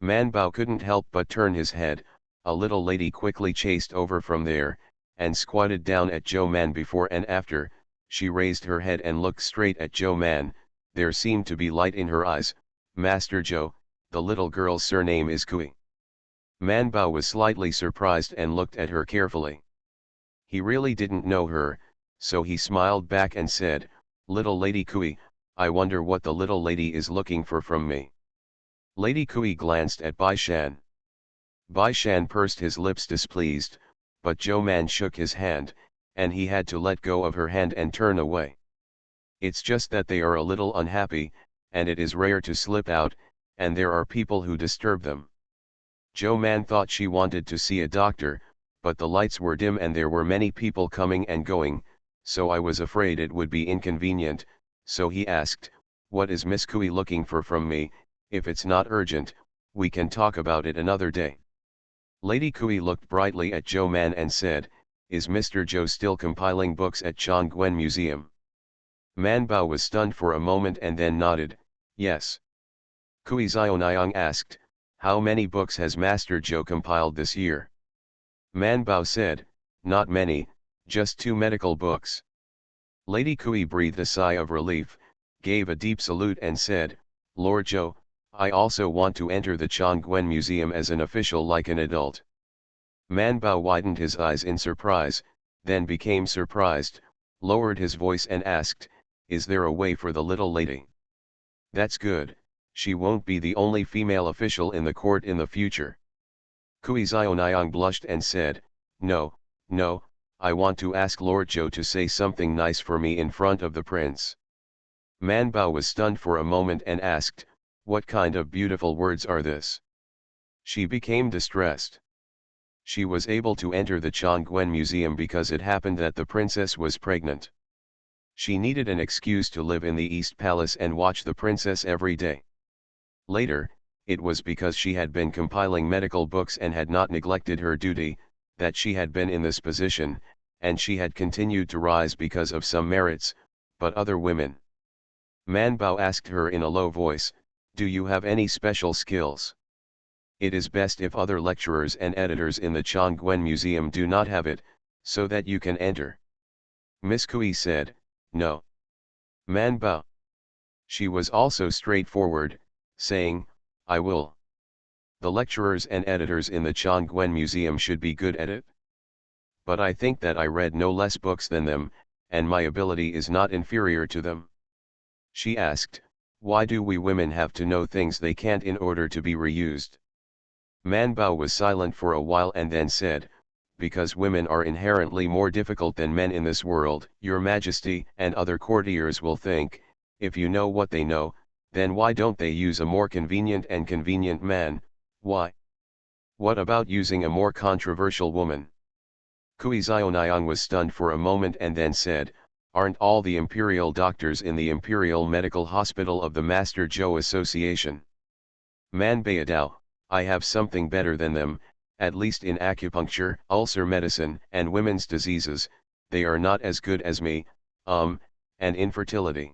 Man Bao couldn't help but turn his head. A little lady quickly chased over from there, and squatted down at Zhou Man before and after. She raised her head and looked straight at Zhou Man. There seemed to be light in her eyes. "Master Zhou, the little girl's surname is Kui." Man Bao was slightly surprised and looked at her carefully. He really didn't know her, so he smiled back and said, "Little Lady Kui, I wonder what the little lady is looking for from me." Lady Kui glanced at Bai Shan. Bai Shan pursed his lips displeased, but Zhou Man shook his hand, and he had to let go of her hand and turn away. "It's just that they are a little unhappy, and it is rare to slip out, and there are people who disturb them." Zhou Man thought she wanted to see a doctor, but the lights were dim and there were many people coming and going, so I was afraid it would be inconvenient, so he asked, "What is Miss Kui looking for from me? If it's not urgent, we can talk about it another day." Lady Kui looked brightly at Zhou Man and said, "Is Mr. Zhou still compiling books at Chongguen Museum?" Man Bao was stunned for a moment and then nodded, "Yes." Kui Xiaoniang asked, "How many books has Master Zhou compiled this year?" Man Bao said, "Not many, just 2 medical books." Lady Kui breathed a sigh of relief, gave a deep salute and said, "Lord Zhou, I also want to enter the Chongguen Museum as an official like an adult." Man Bao widened his eyes in surprise, then became surprised, lowered his voice and asked, "Is there a way for the little lady?" "That's good, she won't be the only female official in the court in the future." Kui Xiaoniang blushed and said, "No, no, I want to ask Lord Zhou to say something nice for me in front of the prince." Man Bao was stunned for a moment and asked, "What kind of beautiful words are this?" She became distressed. She was able to enter the Chongguen Museum because it happened that the princess was pregnant. She needed an excuse to live in the East Palace and watch the princess every day. Later, it was because she had been compiling medical books and had not neglected her duty, that she had been in this position, and she had continued to rise because of some merits, but other women. Man Bao asked her in a low voice, "Do you have any special skills? It is best if other lecturers and editors in the Chongguen Museum do not have it, so that you can enter." Miss Kui said, no. Man Bao. She was also straightforward, saying, I will. The lecturers and editors in the Chongquen Museum should be good at it. But I think that I read no less books than them, and my ability is not inferior to them. She asked, why do we women have to know things they can't in order to be reused? Man Bao was silent for a while and then said, because women are inherently more difficult than men in this world. Your Majesty and other courtiers will think, if you know what they know, then why don't they use a more convenient and convenient man? Why? What about using a more controversial woman? Kui Xiaoniang was stunned for a moment and then said, aren't all the imperial doctors in the Imperial Medical Hospital of the Master Zhou Association? Man Baidao, I have something better than them, at least in acupuncture, ulcer medicine, and women's diseases. They are not as good as me, and infertility.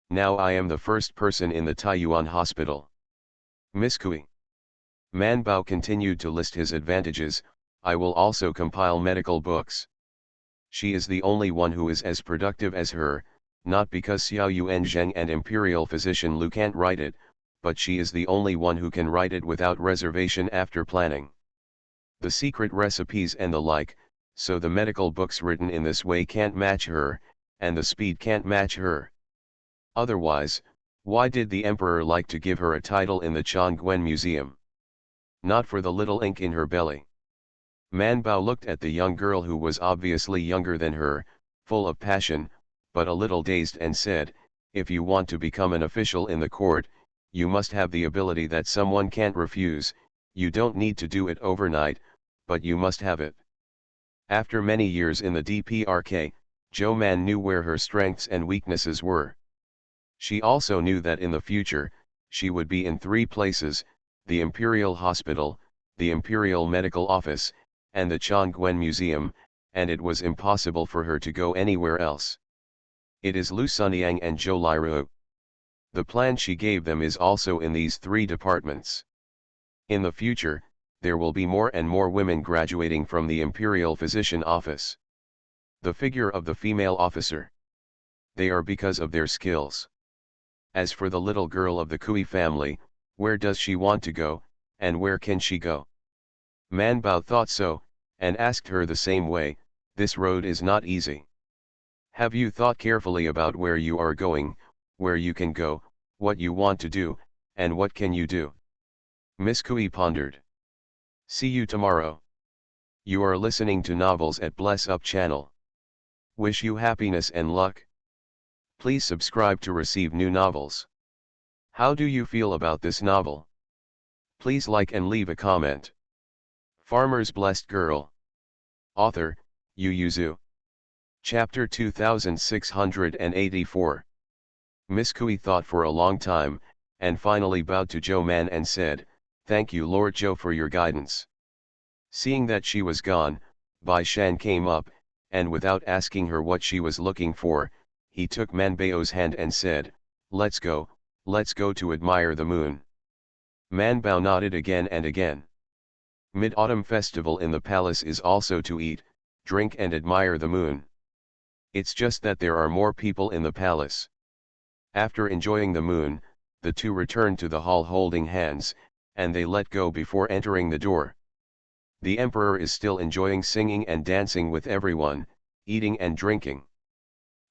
Now I am the first person in the Taiyuan hospital. Miss Kui. Man Bao continued to list his advantages. I will also compile medical books. She is the only one who is as productive as her, not because Xiao Yuan Zheng and Imperial Physician Lu can't write it, but she is the only one who can write it without reservation after planning the secret recipes and the like, so the medical books written in this way can't match her, and the speed can't match her. Otherwise, why did the emperor like to give her a title in the Chongquen Museum? Not for the little ink in her belly. Man Bao looked at the young girl who was obviously younger than her, full of passion, but a little dazed and said, if you want to become an official in the court, you must have the ability that someone can't refuse. You don't need to do it overnight, but you must have it. After many years in the DPRK, Zhou Man knew where her strengths and weaknesses were. She also knew that in the future, she would be in 3 places, the Imperial Hospital, the Imperial Medical Office, and the Chongquen Museum, and it was impossible for her to go anywhere else. It is Lu Sunyang and Zhou Liru. The plan she gave them is also in these 3 departments. In the future, there will be more and more women graduating from the Imperial Physician Office. The figure of the female officer. They are because of their skills. As for the little girl of the Kui family, where does she want to go, and where can she go? Man Bao thought so, and asked her the same way, this road is not easy. Have you thought carefully about where you are going, where you can go, what you want to do, and what can you do? Miss Kui pondered. See you tomorrow. You are listening to Novels at Bless Up channel. Wish you happiness and luck. Please subscribe to receive new novels. How do you feel about this novel? Please like and leave a comment. Farmer's Blessed Girl. Author, Yu Yuzu. Chapter 2684. Miss Kui thought for a long time, and finally bowed to Zhou Man and said, thank you Lord Zhou for your guidance. Seeing that she was gone, Bai Shan came up, and without asking her what she was looking for, he took Man Bao's hand and said, let's go to admire the moon. Man Bao nodded again and again. Mid-Autumn Festival in the palace is also to eat, drink and admire the moon. It's just that there are more people in the palace. After enjoying the moon, the two returned to the hall holding hands, and they let go before entering the door. The emperor is still enjoying singing and dancing with everyone, eating and drinking.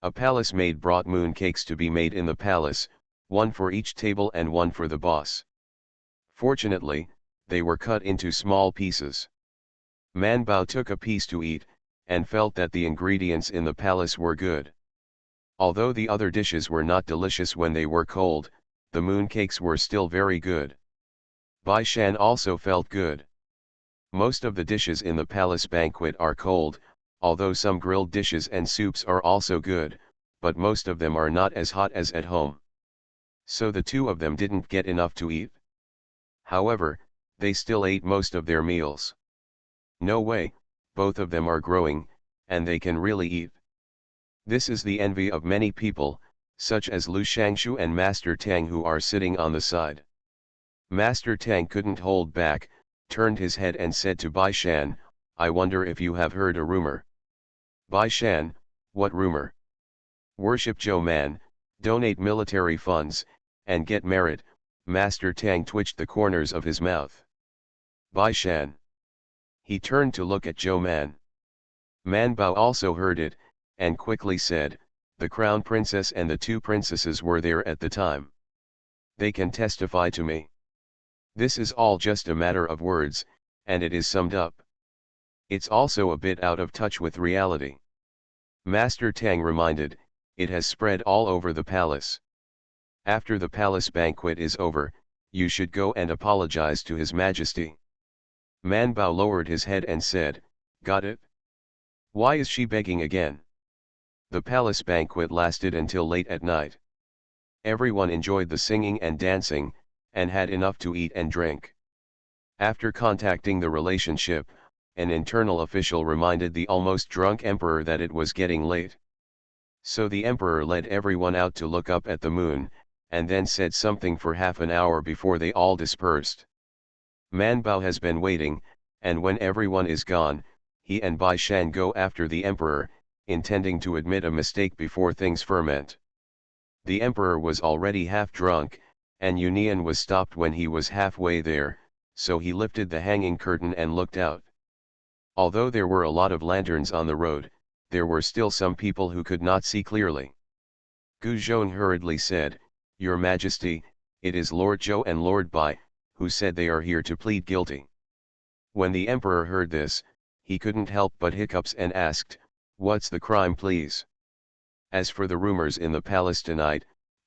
A palace maid brought moon cakes to be made in the palace, one for each table and one for the boss. Fortunately, they were cut into small pieces. Man Bao took a piece to eat, and felt that the ingredients in the palace were good. Although the other dishes were not delicious when they were cold, the moon cakes were still very good. Bai Shan also felt good. Most of the dishes in the palace banquet are cold, although some grilled dishes and soups are also good, but most of them are not as hot as at home. So the two of them didn't get enough to eat. However, they still ate most of their meals. No way, both of them are growing, and they can really eat. This is the envy of many people, such as Lu Shangshu and Master Tang who are sitting on the side. Master Tang couldn't hold back, turned his head and said to Bai Shan, I wonder if you have heard a rumor. Bai Shan, What rumor? Worship Joe Man, donate military funds, and get married. Master Tang twitched the corners of his mouth. Bai Shan. He turned to look at Joe Man. Man Bao also heard it, and quickly said, the crown princess and the two princesses were there at the time. They can testify to me. This is all just a matter of words, and it is summed up. It's also a bit out of touch with reality. Master Tang reminded, it has spread all over the palace. After the palace banquet is over, you should go and apologize to His Majesty. Man Bao lowered his head and said, got it? Why is she begging again? The palace banquet lasted until late at night. Everyone enjoyed the singing and dancing, and had enough to eat and drink. After contacting the relationship, an internal official reminded the almost drunk emperor that it was getting late. So the emperor led everyone out to look up at the moon, and then said something for half an hour before they all dispersed. Man Bao has been waiting, and when everyone is gone, he and Bai Shan go after the emperor, intending to admit a mistake before things ferment. The emperor was already half drunk, and Yunian was stopped when he was halfway there, so he lifted the hanging curtain and looked out. Although there were a lot of lanterns on the road, there were still some people who could not see clearly. Gu Zhong hurriedly said, Your Majesty, it is Lord Zhou and Lord Bai, who said they are here to plead guilty. When the emperor heard this, he couldn't help but hiccups and asked, what's the crime please? As for the rumors in the palace tonight,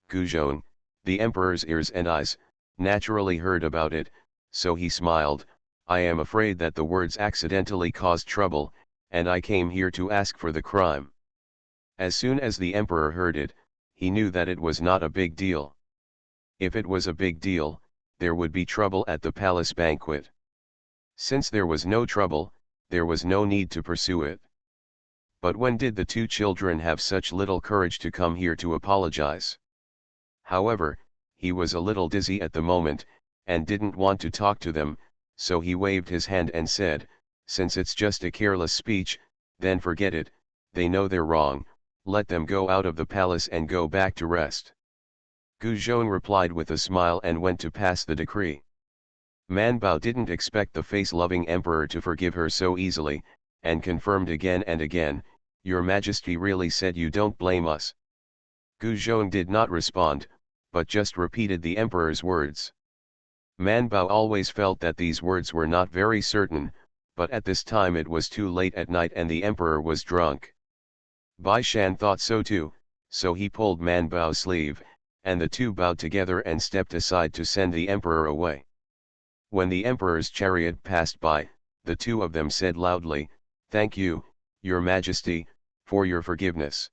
Gu Zhong, the emperor's ears and eyes, naturally heard about it, so he smiled, I am afraid that the words accidentally caused trouble, and I came here to ask for the crime. As soon as the emperor heard it, he knew that it was not a big deal. If it was a big deal, there would be trouble at the palace banquet. Since there was no trouble, there was no need to pursue it. But when did the two children have such little courage to come here to apologize? However, he was a little dizzy at the moment, and didn't want to talk to them, so he waved his hand and said, since it's just a careless speech, then forget it, they know they're wrong, let them go out of the palace and go back to rest. Gu Zhong replied with a smile and went to pass the decree. Man Bao didn't expect the face-loving emperor to forgive her so easily, and confirmed again and again, Your Majesty really said you don't blame us. Gu Zhong did not respond, but just repeated the emperor's words. Man Bao always felt that these words were not very certain, but at this time it was too late at night and the emperor was drunk. Bai Shan thought so too, so he pulled Man Bao's sleeve, and the two bowed together and stepped aside to send the emperor away. When the emperor's chariot passed by, the two of them said loudly, Thank you, Your Majesty, for your forgiveness.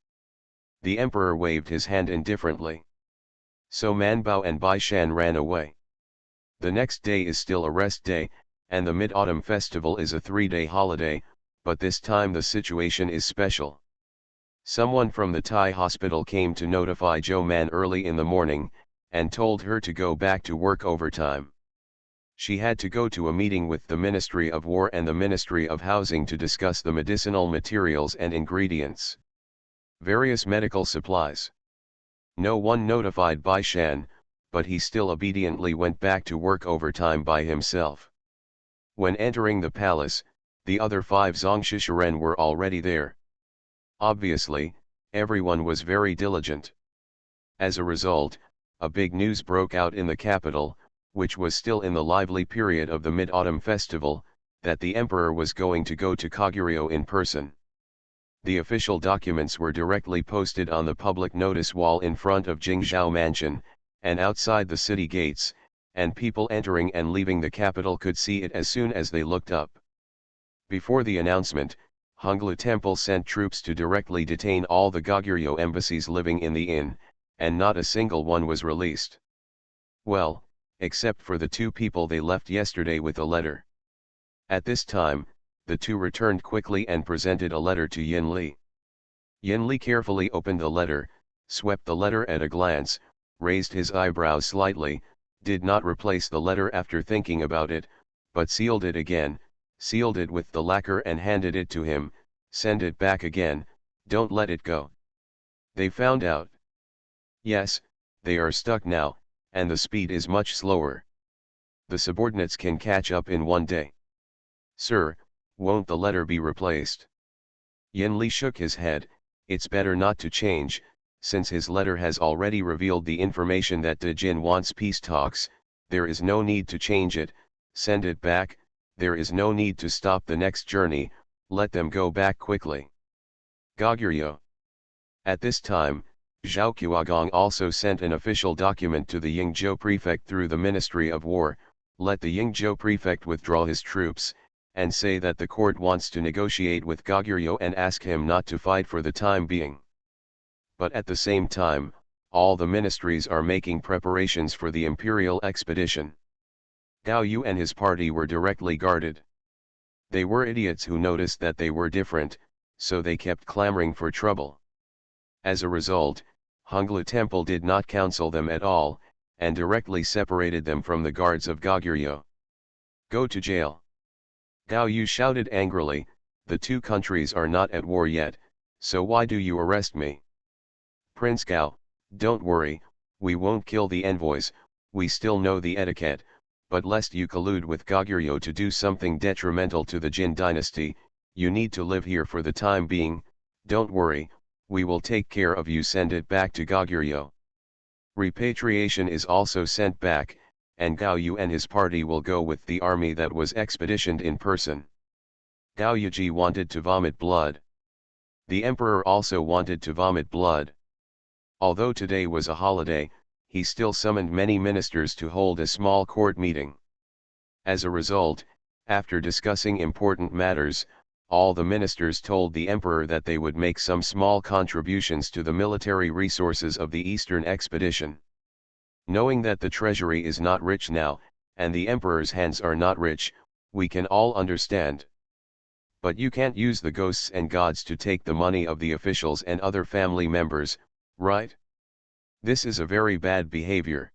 The emperor waved his hand indifferently. So Man Bao and Bai Shan ran away. The next day is still a rest day, and the Mid-Autumn Festival is a 3-day holiday, but this time the situation is special. Someone from the Thai hospital came to notify Jo Man early in the morning, and told her to go back to work overtime. She had to go to a meeting with the Ministry of War and the Ministry of Housing to discuss the medicinal materials and ingredients. Various medical supplies. No one notified Bai Shan, but he still obediently went back to work overtime by himself. When entering the palace, the other 5 Zongshisharen were already there. Obviously, everyone was very diligent. As a result, a big news broke out in the capital, which was still in the lively period of the Mid-Autumn Festival, that the emperor was going to go to Koguryo in person. The official documents were directly posted on the public notice wall in front of Jingzhou Mansion, and outside the city gates, and people entering and leaving the capital could see it as soon as they looked up. Before the announcement, Honglu Temple sent troops to directly detain all the Goguryeo embassies living in the inn, and not a single one was released. Well, except for the 2 people they left yesterday with a letter. At this time, the 2 returned quickly and presented a letter to Yin Li. Yin Li carefully opened the letter, swept the letter at a glance, raised his eyebrows slightly, did not replace the letter after thinking about it, but sealed it again, sealed it with the lacquer and handed it to him, send it back again, Don't let it go. They found out. Yes, they are stuck now, and the speed is much slower. The subordinates can catch up in one day. Sir, won't the letter be replaced? Yen Li shook his head. It's better not to change, since his letter has already revealed the information that De Jin wants peace talks. There is no need to change it. Send it back. There is no need to stop the next journey. Let them go back quickly. Goguryeo. At this time, Zhao Qiuagong also sent an official document to the Yingzhou prefect through the Ministry of War. Let the Yingzhou prefect withdraw his troops, and say that the court wants to negotiate with Goguryeo and ask him not to fight for the time being. But at the same time, all the ministries are making preparations for the imperial expedition. Gao Yu and his party were directly guarded. They were idiots who noticed that they were different, so they kept clamoring for trouble. As a result, Honglu Temple did not counsel them at all, and directly separated them from the guards of Goguryeo. Go to jail. Gao Yu shouted angrily, the two countries are not at war yet, so why do you arrest me? Prince Gao, don't worry, we won't kill the envoys, we still know the etiquette, but lest you collude with Goguryeo to do something detrimental to the Jin dynasty, you need to live here for the time being. Don't worry, we will take care of you. Send it back to Goguryeo. Repatriation is also sent back, and Gao Yu and his party will go with the army that was expeditioned in person. Gao Yuji wanted to vomit blood. The emperor also wanted to vomit blood. Although today was a holiday, he still summoned many ministers to hold a small court meeting. As a result, after discussing important matters, all the ministers told the emperor that they would make some small contributions to the military resources of the Eastern expedition. Knowing that the treasury is not rich now, and the emperor's hands are not rich, we can all understand. But you can't use the ghosts and gods to take the money of the officials and other family members, right? This is a very bad behavior.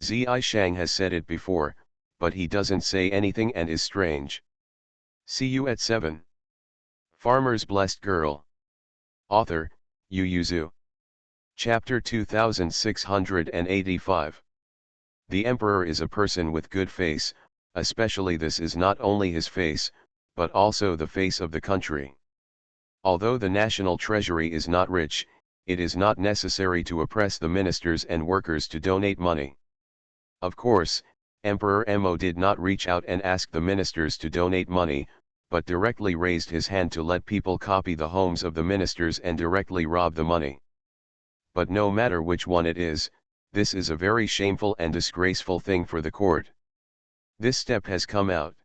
Zi Shang has said it before, but he doesn't say anything and is strange. See you at 7. Farmer's Blessed Girl. Author, Yu Yuzu. Chapter 2685. The emperor is a person with good face, especially this is not only his face, but also the face of the country. Although the national treasury is not rich, it is not necessary to oppress the ministers and workers to donate money. Of course, Emperor Mo did not reach out and ask the ministers to donate money, but directly raised his hand to let people copy the homes of the ministers and directly rob the money. But no matter which one it is, this is a very shameful and disgraceful thing for the court. This step has come out.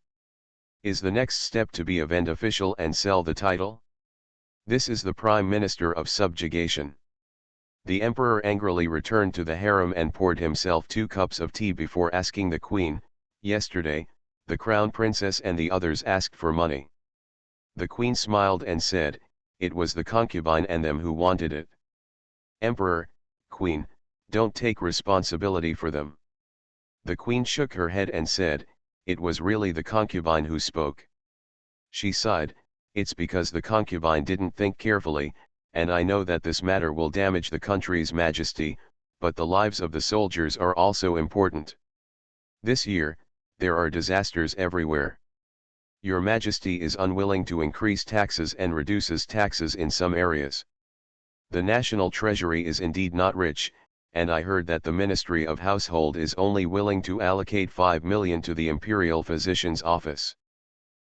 Is the next step to be a vend official and sell the title? This is the prime minister of subjugation. The emperor angrily returned to the harem and poured himself 2 cups of tea before asking the queen. Yesterday, the crown princess and the others asked for money. The queen smiled and said, it was the concubine and them who wanted it. Emperor, queen, don't take responsibility for them. The queen shook her head and said, it was really the concubine who spoke. She sighed, it's because the concubine didn't think carefully, and I know that this matter will damage the country's majesty, but the lives of the soldiers are also important. This year, there are disasters everywhere. Your Majesty is unwilling to increase taxes and reduces taxes in some areas. The national treasury is indeed not rich, and I heard that the Ministry of Household is only willing to allocate 5 million to the Imperial Physician's office.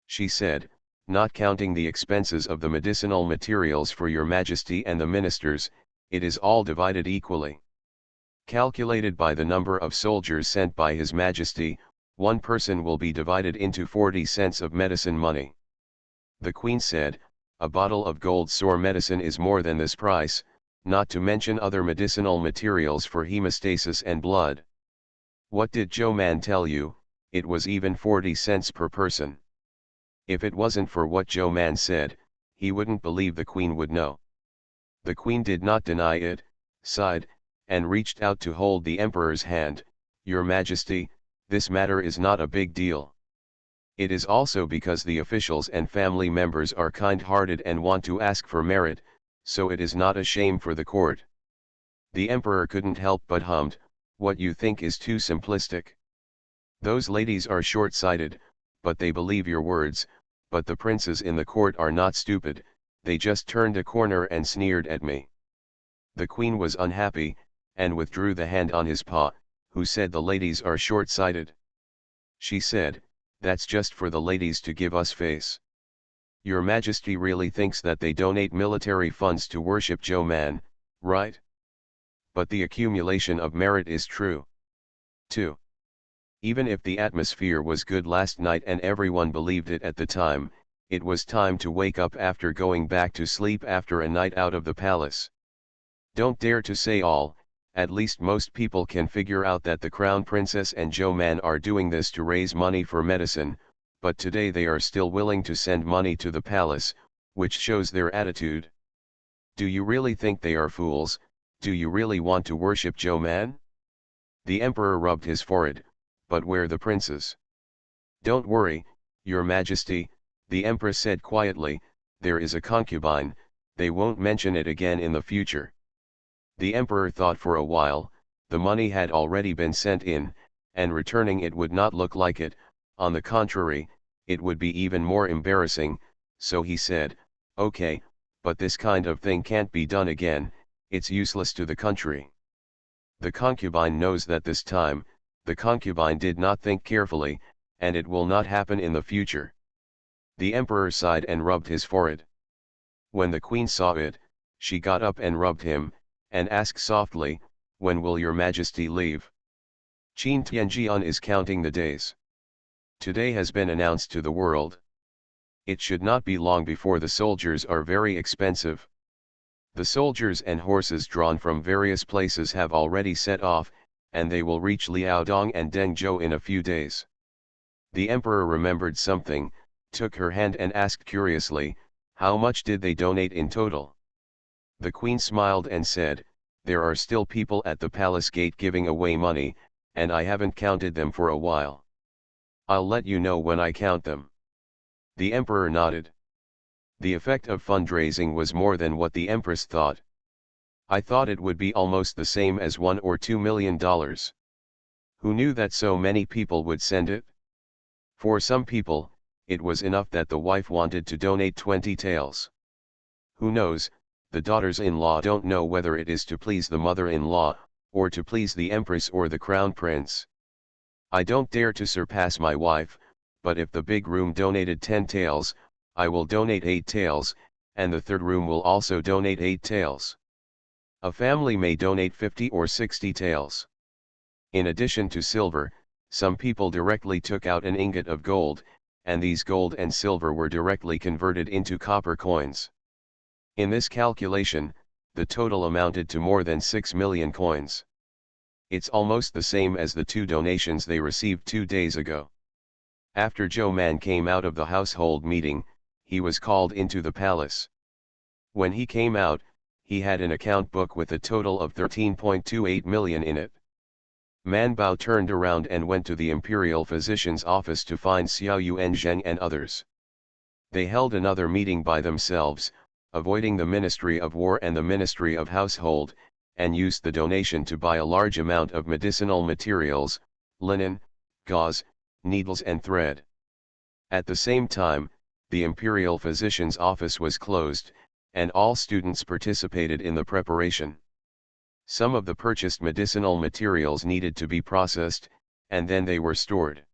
She said, not counting the expenses of the medicinal materials for your Majesty and the ministers, it is all divided equally. Calculated by the number of soldiers sent by His Majesty, one person will be divided into 40 cents of medicine money. The Queen said, a bottle of gold sore medicine is more than this price, not to mention other medicinal materials for hemostasis and blood. What did Joe Man tell you? It was even 40 cents per person. If it wasn't for what Joe Man said, he wouldn't believe the Queen would know. The Queen did not deny it, sighed, and reached out to hold the Emperor's hand. Your Majesty, this matter is not a big deal. It is also because the officials and family members are kind-hearted and want to ask for merit, so it is not a shame for the court. The emperor couldn't help but hummed, what you think is too simplistic. Those ladies are short-sighted, but they believe your words, but the princes in the court are not stupid, they just turned a corner and sneered at me. The queen was unhappy, and withdrew the hand on his paw, who said the ladies are short-sighted. She said, that's just for the ladies to give us face. Your Majesty really thinks that they donate military funds to worship Joe Man, right? But the accumulation of merit is true. 2. Even if the atmosphere was good last night and everyone believed it at the time, it was time to wake up after going back to sleep after a night out of the palace. Don't dare to say all, at least most people can figure out that the Crown Princess and Joe Man are doing this to raise money for medicine, but today they are still willing to send money to the palace, which shows their attitude. Do you really think they are fools? Do you really want to worship Joe Man? The emperor rubbed his forehead, but where the princes? Don't worry, your majesty, the empress said quietly, there is a concubine, they won't mention it again in the future. The emperor thought for a while, the money had already been sent in, and returning it would not look like it, on the contrary, it would be even more embarrassing, so he said, okay, but this kind of thing can't be done again, it's useless to the country. The concubine knows that this time, the concubine did not think carefully, and it will not happen in the future. The emperor sighed and rubbed his forehead. When the queen saw it, she got up and rubbed him, and asked softly, when will your majesty leave? Qin Tianjian is counting the days. Today has been announced to the world. It should not be long before the soldiers are very expensive. The soldiers and horses drawn from various places have already set off, and they will reach Liaodong and Dengzhou in a few days. The emperor remembered something, took her hand and asked curiously, how much did they donate in total? The queen smiled and said, there are still people at the palace gate giving away money, and I haven't counted them for a while. I'll let you know when I count them. The emperor nodded. The effect of fundraising was more than what the empress thought. I thought it would be almost the same as $1 or $2 million. Who knew that so many people would send it? For some people, it was enough that the wife wanted to donate 20 taels. Who knows, the daughters-in-law don't know whether it is to please the mother-in-law, or to please the empress or the crown prince. I don't dare to surpass my wife, but if the big room donated 10 taels, I will donate 8 taels, and the third room will also donate 8 taels. A family may donate 50 or 60 taels. In addition to silver, some people directly took out an ingot of gold, and these gold and silver were directly converted into copper coins. In this calculation, the total amounted to more than 6 million coins. It's almost the same as the 2 donations they received 2 days ago. After Joe Man came out of the household meeting, he was called into the palace. When he came out, he had an account book with a total of 13.28 million in it. Man Bao turned around and went to the imperial physician's office to find Xiao Yuanzheng and others. They held another meeting by themselves, avoiding the Ministry of War and the Ministry of Household, and used the donation to buy a large amount of medicinal materials, linen, gauze, needles and thread. At the same time, the imperial physician's office was closed, and all students participated in the preparation. Some of the purchased medicinal materials needed to be processed, and then they were stored.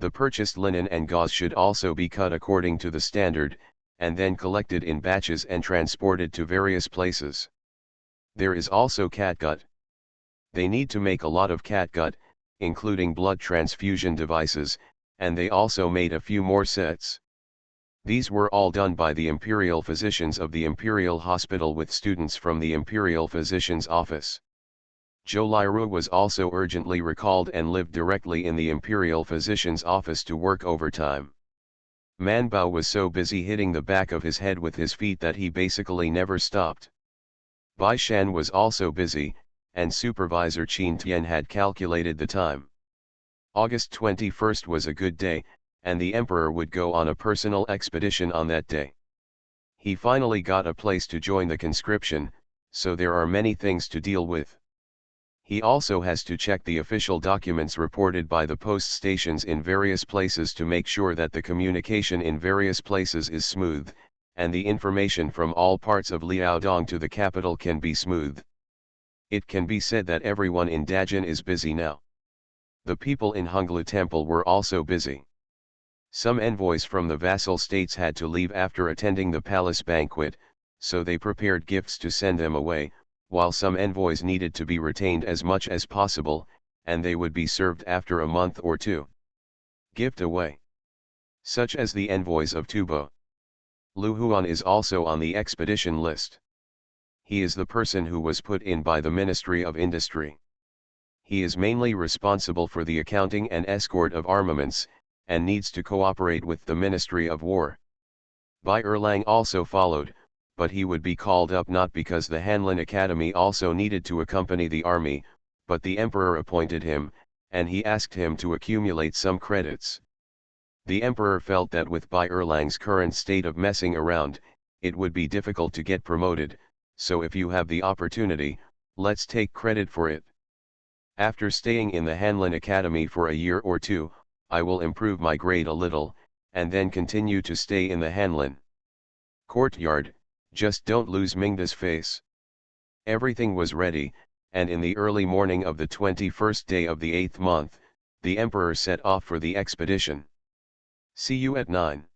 The purchased linen and gauze should also be cut according to the standard, and then collected in batches and transported to various places. There is also catgut. They need to make a lot of catgut, including blood transfusion devices, and they also made a few more sets. These were all done by the imperial physicians of the imperial hospital with students from the imperial physician's office. Zhou Liru was also urgently recalled and lived directly in the imperial physician's office to work overtime. Man Bao was so busy hitting the back of his head with his feet that he basically never stopped. Bai Shan was also busy, and supervisor Qin Tian had calculated the time. August 21st was a good day, and the emperor would go on a personal expedition on that day. He finally got a place to join the conscription, so there are many things to deal with. He also has to check the official documents reported by the post stations in various places to make sure that the communication in various places is smooth, and the information from all parts of Liaodong to the capital can be smooth. It can be said that everyone in Dajin is busy now. The people in Honglu Temple were also busy. Some envoys from the vassal states had to leave after attending the palace banquet, so they prepared gifts to send them away, while some envoys needed to be retained as much as possible, and they would be served after a month or two. Gift away. Such as the envoys of Tubo. Lu Huan is also on the expedition list. He is the person who was put in by the Ministry of Industry. He is mainly responsible for the accounting and escort of armaments, and needs to cooperate with the Ministry of War. Bai Erlang also followed, but he would be called up not because the Hanlin Academy also needed to accompany the army, but the emperor appointed him, and he asked him to accumulate some credits. The emperor felt that with Bai Erlang's current state of messing around, it would be difficult to get promoted, so if you have the opportunity, let's take credit for it. After staying in the Hanlin Academy for a year or two, I will improve my grade a little, and then continue to stay in the Hanlin courtyard. Just don't lose Mingda's face. Everything was ready, and in the early morning of the 21st day of the 8th month, the emperor set off for the expedition. See you at 9.